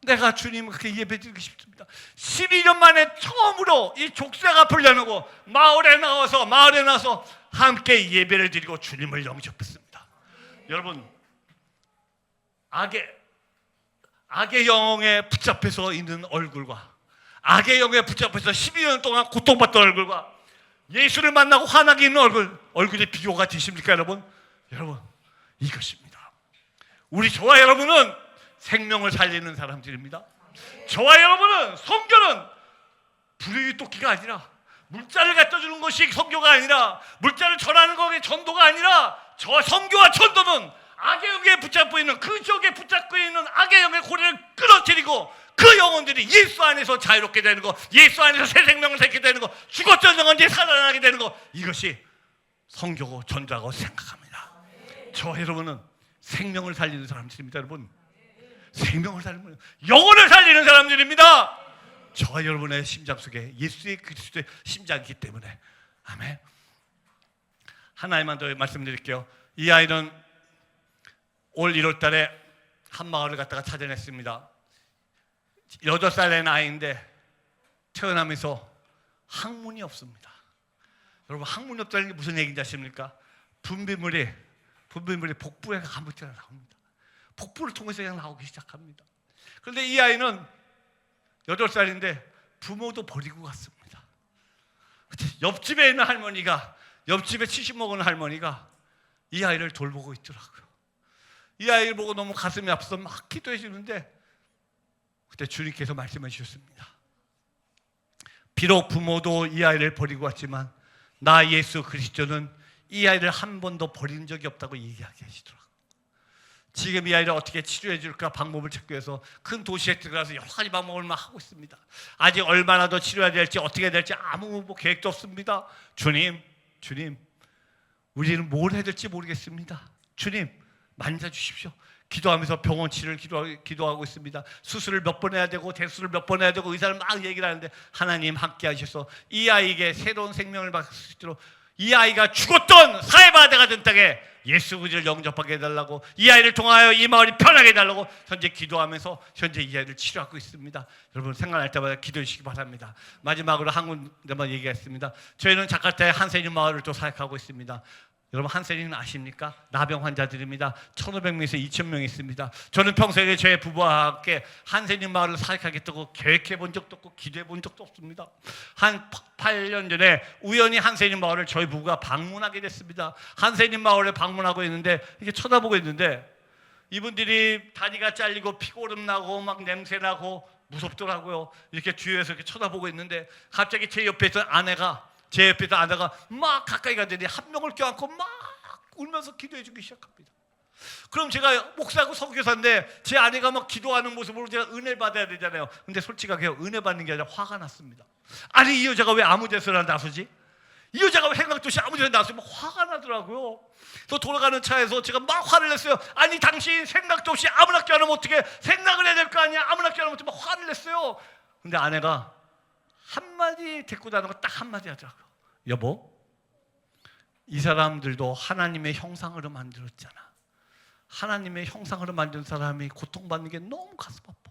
내가 주님을 그렇게 예배드리고 싶습니다. 12년 만에 처음으로 이 족쇄가 풀려나고 마을에 나와서 함께 예배를 드리고 주님을 영접했습니다. 여러분, 악의 영에 붙잡혀서 있는 얼굴과 악의 영에 붙잡혀서 12년 동안 고통받던 얼굴과 예수를 만나고 환하게 있는 얼굴이 비교가 되십니까 여러분? 여러분, 이것입니다. 저와 여러분은 생명을 살리는 사람들입니다. 저와 여러분은 성교는 불의 도끼가 아니라, 물자를 갖다 주는 것이 성교가 아니라, 물자를 전하는 것이 전도가 아니라, 저 성교와 전도는 악의 영에 붙잡고 있는 그 적에 붙잡고 있는 악의 영의 고리를 끊어뜨리고 그 영혼들이 예수 안에서 자유롭게 되는 것, 예수 안에서 새 생명을 살게 되는 것, 죽었던 영혼들이 살아나게 되는 것, 이것이 성교고 전도라고 생각합니다. 저와 여러분은 생명을 살리는 사람들입니다. 여러분, 생명을 살리는, 영혼을 살리는 사람들입니다. 저와 여러분의 심장 속에 예수의 그리스도의 심장이기 때문에. 아멘. 하나만 더 말씀드릴게요. 이 아이는 올 1월 달에 한 마을을 갔다가 찾아냈습니다. 8살 된 아이인데 태어나면서 항문이 없습니다. 여러분, 항문이 없다는 게 무슨 얘기인지 아십니까? 분비물이 복부에 가물치가 나옵니다. 복부를 통해서 그냥 나오기 시작합니다. 그런데 이 아이는 8살인데 부모도 버리고 갔습니다. 옆집에 있는 옆집에 70 먹은 할머니가 이 아이를 돌보고 있더라고요. 이 아이를 보고 너무 가슴이 아파서 막 기도해 주는데 그때 주님께서 말씀해 주셨습니다. 비록 부모도 이 아이를 버리고 왔지만 나 예수 그리스도는 이 아이를 한 번도 버린 적이 없다고 얘기하게 하시더라고요. 지금 이 아이를 어떻게 치료해 줄까 방법을 찾기 위해서 큰 도시에 들어가서 여러 가지 방법을 막 하고 있습니다. 아직 얼마나 더 치료해야 될지 어떻게 해야 될지 아무 계획도 없습니다. 주님, 우리는 뭘 해야 될지 모르겠습니다. 주님, 만져주십시오. 기도하면서 병원 치료를 기도하고 있습니다. 수술을 몇 번 해야 되고 대수를 몇 번 해야 되고 의사를 막 얘기를 하는데 하나님 함께 하셔서 이 아이에게 새로운 생명을 받을 수 있도록, 이 아이가 죽었던 사해바다가 된 땅에 예수 그리스도를 영접하게 해달라고, 이 아이를 통하여 이 마을이 편하게 해달라고 현재 기도하면서 현재 이 아이를 치료하고 있습니다. 여러분 생각날 때마다 기도해 주시기 바랍니다. 마지막으로 한 군데만 얘기하겠습니다. 저희는 자카르타의 한센인 마을을 또 사역하고 있습니다. 여러분 한센인 아십니까? 나병 환자들입니다. 1,500명에서 2,000명 있습니다. 저는 평소에 제 부부와 함께 한센인 마을을 사역하겠다고 계획해 본 적도 없고 기도해 본 적도 없습니다. 한 8년 전에 우연히 한센인 마을을 저희 부부가 방문하게 됐습니다. 한센인 마을에 방문하고 있는데 이렇게 쳐다보고 있는데 이분들이 다리가 잘리고 피고름 나고 막 냄새 나고 무섭더라고요. 이렇게 뒤에서 이렇게 쳐다보고 있는데 갑자기 제 옆에 있던 아내가 막 가까이 가더니 한 명을 껴안고 막 울면서 기도해 주기 시작합니다. 그럼 제가 목사고 선교사인데 제 아내가 막 기도하는 모습으로 제가 은혜 받아야 되잖아요. 근데 솔직하게 은혜 받는 게 아니라 화가 났습니다. 아니 이 여자가 왜 아무 데서나 나서지? 이 여자가 왜 생각도 없이 아무 데서나 나서면 화가 나더라고요. 또 돌아가는 차에서 제가 막 화를 냈어요. 아니 당신 생각도 없이 아무나 껴안으면 어떻게 생각을 해야 될 거 아니야? 아무나 껴안으면 어떻게 막 화를 냈어요. 근데 아내가 한마디 데리고 다니는 거 딱 한마디 하더라고요. 여보, 이 사람들도 하나님의 형상으로 만들었잖아. 하나님의 형상으로 만든 사람이 고통받는 게 너무 가슴 아파.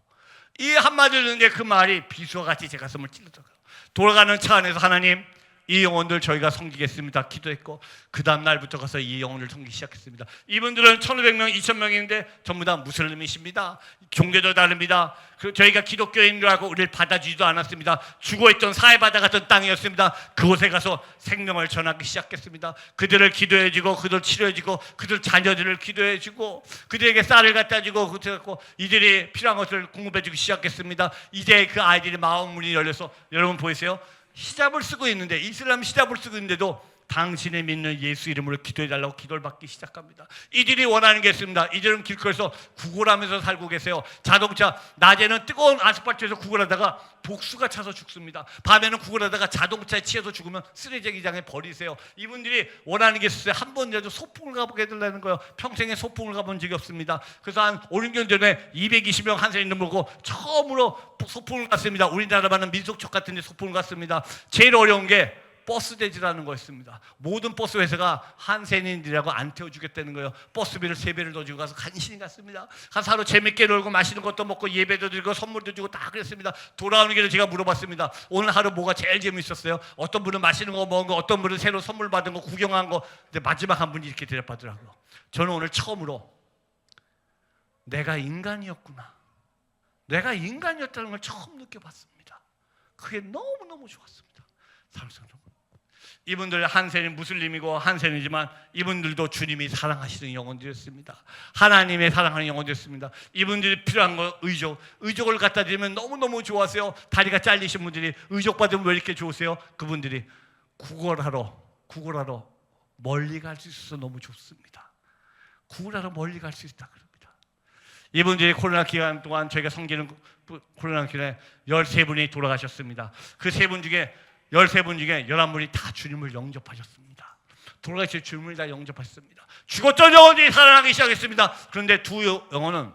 이 한마디를 듣는 게 그 말이 비수와 같이 제 가슴을 찔러더라고요. 돌아가는 차 안에서 하나님, 이 영혼들 저희가 섬기겠습니다 기도했고 그 다음 날부터 가서 이 영혼을 섬기기 시작했습니다. 이분들은 1,500명, 2,000명인데 전부 다 무슬림이십니다. 종교도 다릅니다. 저희가 기독교인들하고 우리를 받아주지도 않았습니다. 죽어있던 사해바다 같은 땅이었습니다. 그곳에 가서 생명을 전하기 시작했습니다. 그들을 기도해주고 그들을 치료해주고 그들 자녀들을 기도해주고 그들에게 쌀을 갖다주고 그래갖고 이들이 필요한 것을 공급해주기 시작했습니다. 이제 그 아이들이 마음문이 열려서 여러분 보이세요? 히잡을 쓰고 있는데, 이슬람 히잡을 쓰고 있는데도 당신의 믿는 예수 이름으로 기도해달라고 기도를 받기 시작합니다. 이들이 원하는 게 있습니다. 이들은 길거리에서 구걸하면서 살고 계세요. 자동차, 낮에는 뜨거운 아스팔트에서 구걸하다가 독수가 차서 죽습니다. 밤에는 구걸하다가 자동차에 치여서 죽으면 쓰레기장에 버리세요. 이분들이 원하는 게 있어요. 한 번이라도 소풍을 가보게 해달라는 거예요. 평생에 소풍을 가본 적이 없습니다. 그래서 한 5, 6년 전에 220명 한센인을 보고 처음으로 소풍을 갔습니다. 우리나라만은 민속촌 같은 데 소풍을 갔습니다. 제일 어려운 게 버스 대지라는 거였습니다. 모든 버스 회사가 한센인들이라고 안 태워주겠다는 거예요. 버스비를 3배를 더 주고 가서 간신히 갔습니다. 가서 하루 재밌게 놀고 맛있는 것도 먹고 예배도 드리고 선물도 주고 다 그랬습니다. 돌아오는 길에 제가 물어봤습니다. 오늘 하루 뭐가 제일 재밌었어요? 어떤 분은 맛있는 거 먹은 거, 어떤 분은 새로 선물 받은 거, 구경한 거. 근데 마지막 한 분이 이렇게 대답하더라고요. 저는 오늘 처음으로 내가 인간이었구나, 내가 인간이었다는 걸 처음 느껴봤습니다. 그게 너무너무 좋았습니다. 사랑스러운 여러분, 이분들 한센인 무슬림이고 한센이지만 이분들도 주님이 사랑하시는 영혼들이었습니다. 하나님의 사랑하는 영혼들이었습니다. 이분들이 필요한 거 의족을 갖다 드리면 너무너무 좋아하세요. 다리가 잘리신 분들이 의족 받으면 왜 이렇게 좋으세요? 그분들이 구걸하러 멀리 갈 수 있어서 너무 좋습니다. 구걸하러 멀리 갈 수 있다 그럽니다. 이분들이 코로나 기간 동안 저희가 섬기는 코로나 기간에 13분이 돌아가셨습니다. 그 13분 중에 11분이 다 주님을 영접하셨습니다. 돌아가실 주님을 다 영접하셨습니다. 죽었던 영혼들이 살아나기 시작했습니다. 그런데 두 영혼은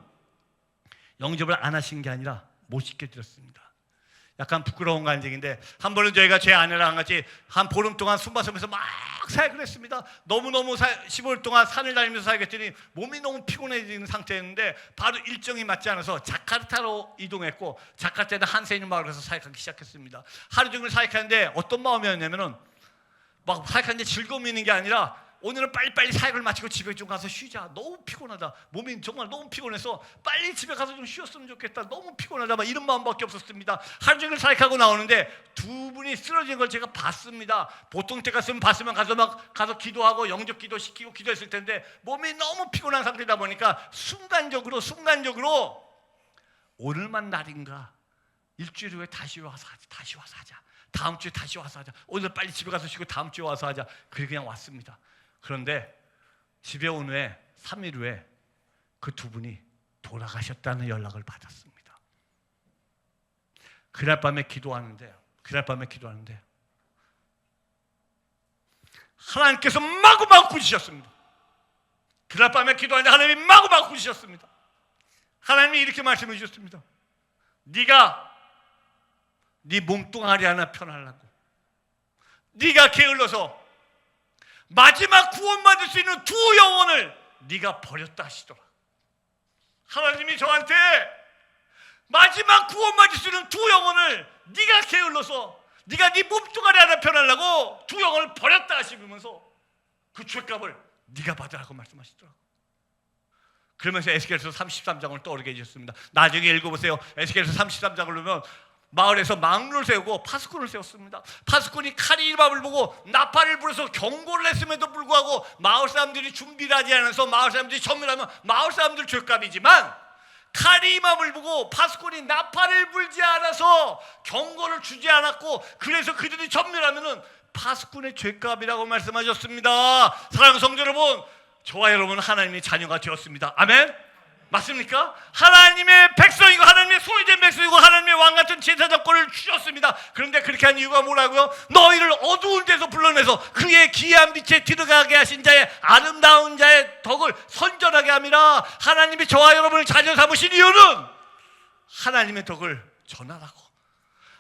영접을 안 하신 게 아니라 못 시켜드렸습니다. 약간 부끄러운 간증인데, 한 번은 저희가 제 아내랑 같이 한 보름 동안 숨바섬에서 막 사역을 했습니다. 너무너무 15일 동안 산을 다니면서 사역했더니 몸이 너무 피곤해지는 상태였는데 바로 일정이 맞지 않아서 자카르타로 이동했고, 자카르타에는 한센인 마을에 가서 사역하기 시작했습니다. 하루 종일 사역하는데 어떤 마음이었냐면은 막 사역하는데 즐거움이 있는 게 아니라 오늘은 빨리빨리 사역을 마치고 집에 좀 가서 쉬자. 너무 피곤하다. 몸이 정말 너무 피곤해서 빨리 집에 가서 좀 쉬었으면 좋겠다. 너무 피곤하다. 막 이런 마음밖에 없었습니다. 하루 종일 사역하고 나오는데 두 분이 쓰러진 걸 제가 봤습니다. 보통 때 갔으면 가서 기도하고 영접 기도 시키고 기도했을 텐데 몸이 너무 피곤한 상태다 보니까 순간적으로 오늘만 날인가, 일주일 후에 다시 와서 하자. 다음 주에 다시 와서 하자. 오늘 빨리 집에 가서 쉬고 다음 주에 와서 하자. 그냥 왔습니다. 그런데 집에 온 후에 3일 후에 그 두 분이 돌아가셨다는 연락을 받았습니다. 그날 밤에 기도하는데 하나님께서 마구마구 꾸짖으셨습니다. 그날 밤에 기도하는데 하나님이 마구마구 꾸짖으셨습니다. 하나님이 이렇게 말씀해 주셨습니다. 네가 네 몸뚱아리 하나 편하려고 네가 게을러서 마지막 구원받을 수 있는 두 영혼을 네가 버렸다 하시더라. 하나님이 저한테 마지막 구원받을 수 있는 두 영혼을 네가 게을러서 네가 네 몸뚱아리 하나 편하려고 두 영혼을 버렸다 하시면서 그 죄값을 네가 받으라고 말씀하시더라고요. 그러면서 에스겔서 33장을 떠오르게 해주셨습니다. 나중에 읽어보세요. 에스겔서 33장을 보면 마을에서 망루를 세우고 파수꾼을 세웠습니다. 파수꾼이 카리밥을 보고 나팔을 불어서 경고를 했음에도 불구하고 마을 사람들이 준비를 하지 않아서 마을 사람들이 전멸하면 마을 사람들 죄값이지만, 카리밥을 보고 파수꾼이 나팔을 불지 않아서 경고를 주지 않았고 그래서 그들이 전멸하면은 파수꾼의 죄값이라고 말씀하셨습니다. 사랑하는 성도 여러분, 저와 여러분은 하나님의 자녀가 되었습니다. 아멘? 맞습니까? 하나님의 백성이고 하나님의 소유된 백성이고 하나님의 왕같은 제사장권을 주셨습니다. 그런데 그렇게 한 이유가 뭐라고요? 너희를 어두운 데서 불러내서 그의 기이한 빛에 들어가게 하신 자의 아름다운 자의 덕을 선전하게 함이라. 하나님이 저와 여러분을 자녀 삼으신 이유는 하나님의 덕을 전하라고,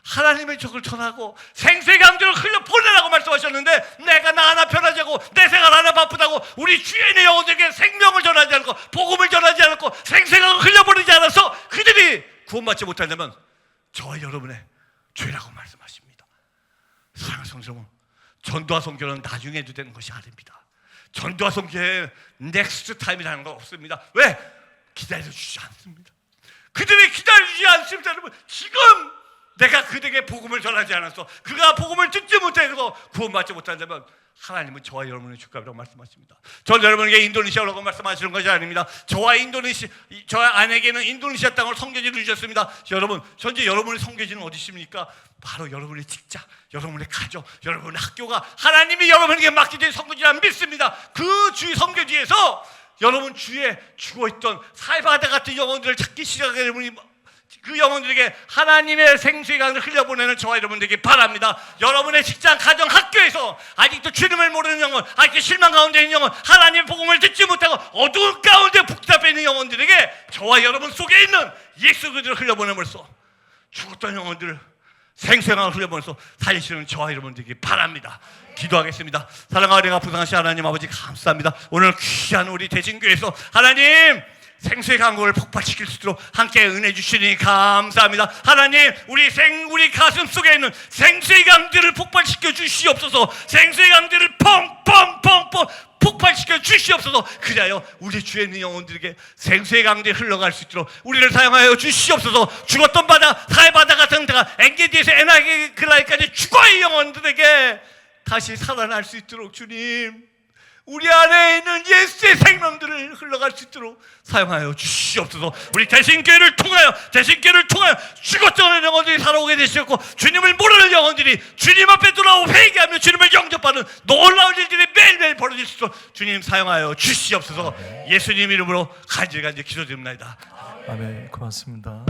하나님의 덕을 전하고 생수의 강들을 흘려 보내라고 말씀하셨는데, 내가 나 하나 편하지 않고 내 생활 하나 바쁘다고 우리 주에 있는 영혼들에게 생명을 전하지 않고 복음을 전하지 않고 생수의 강을 흘려보내지 않아서 그들이 구원받지 못한다면 저와 여러분의 죄라고 말씀하십니다. 사랑하는 성도 여러분, 전도와 선교는 나중에 해도 되는 것이 아닙니다. 전도와 선교의 넥스트 타임이라는 거 없습니다. 왜? 기다려주지 않습니다. 그들이 기다려주지 않습니다. 여러분, 지금 내가 그들에게 복음을 전하지 않아서 그가 복음을 듣지 못해서 구원받지 못한다면 하나님은 저와 여러분의 죄값이라고 말씀하십니다. 전 여러분에게 인도네시아라고 말씀하시는 것이 아닙니다. 저와 아내에게는 인도네시아 땅을 성교지를 주셨습니다. 여러분, 현재 여러분의 성교지는 어디 있습니까? 바로 여러분의 직장, 여러분의 가족, 여러분의 학교가 하나님이 여러분에게 맡겨진 성교지라 믿습니다. 그 주의 성교지에서 여러분 주위에 죽어있던 사이바다 같은 영혼들을 찾기 시작하게 되면 그 영혼들에게 하나님의 생수의 강을 흘려보내는 저와 여러분들에게 바랍니다. 여러분의 직장, 가정, 학교에서 아직도 주님을 모르는 영혼, 아직도 실망 가운데 있는 영혼, 하나님의 복음을 듣지 못하고 어두운 가운데 복잡해 있는 영혼들에게 저와 여러분 속에 있는 예수 그리스도를 흘려보내면서 죽었던 영혼들을 생수의 강을 흘려보내서 살리시는 저와 여러분들에게 바랍니다. 기도하겠습니다. 사랑하는 내가 부상하신 하나님 아버지 감사합니다. 오늘 귀한 우리 대진교회에서 하나님 생수의 강구를 폭발시킬 수 있도록 함께 은혜 주시니 감사합니다. 하나님, 우리 가슴 속에 있는 생수의 강들을 폭발시켜 주시옵소서. 생수의 강들을 펑펑펑펑 폭발시켜 주시옵소서. 그리하여 우리 주에 있는 영혼들에게 생수의 강들이 흘러갈 수 있도록 우리를 사용하여 주시옵소서. 죽었던 바다, 사해 바다 같은 데가 엔게디에서 에나글라이까지 죽어의 영혼들에게 다시 살아날 수 있도록 주님, 우리 안에 있는 예수의 생명들을 흘러갈 수 있도록 사용하여 주시옵소서. 우리 대신교회를 통하여 죽었던 영혼들이 살아오게 되시었고, 주님을 모르는 영혼들이 주님 앞에 돌아오 회개하며 주님을 영접하는 놀라운 일들이 매일매일 벌어질 수 있도록 주님 사용하여 주시옵소서. 예수님 이름으로 간절히 기도드립니다. 아멘. 고맙습니다.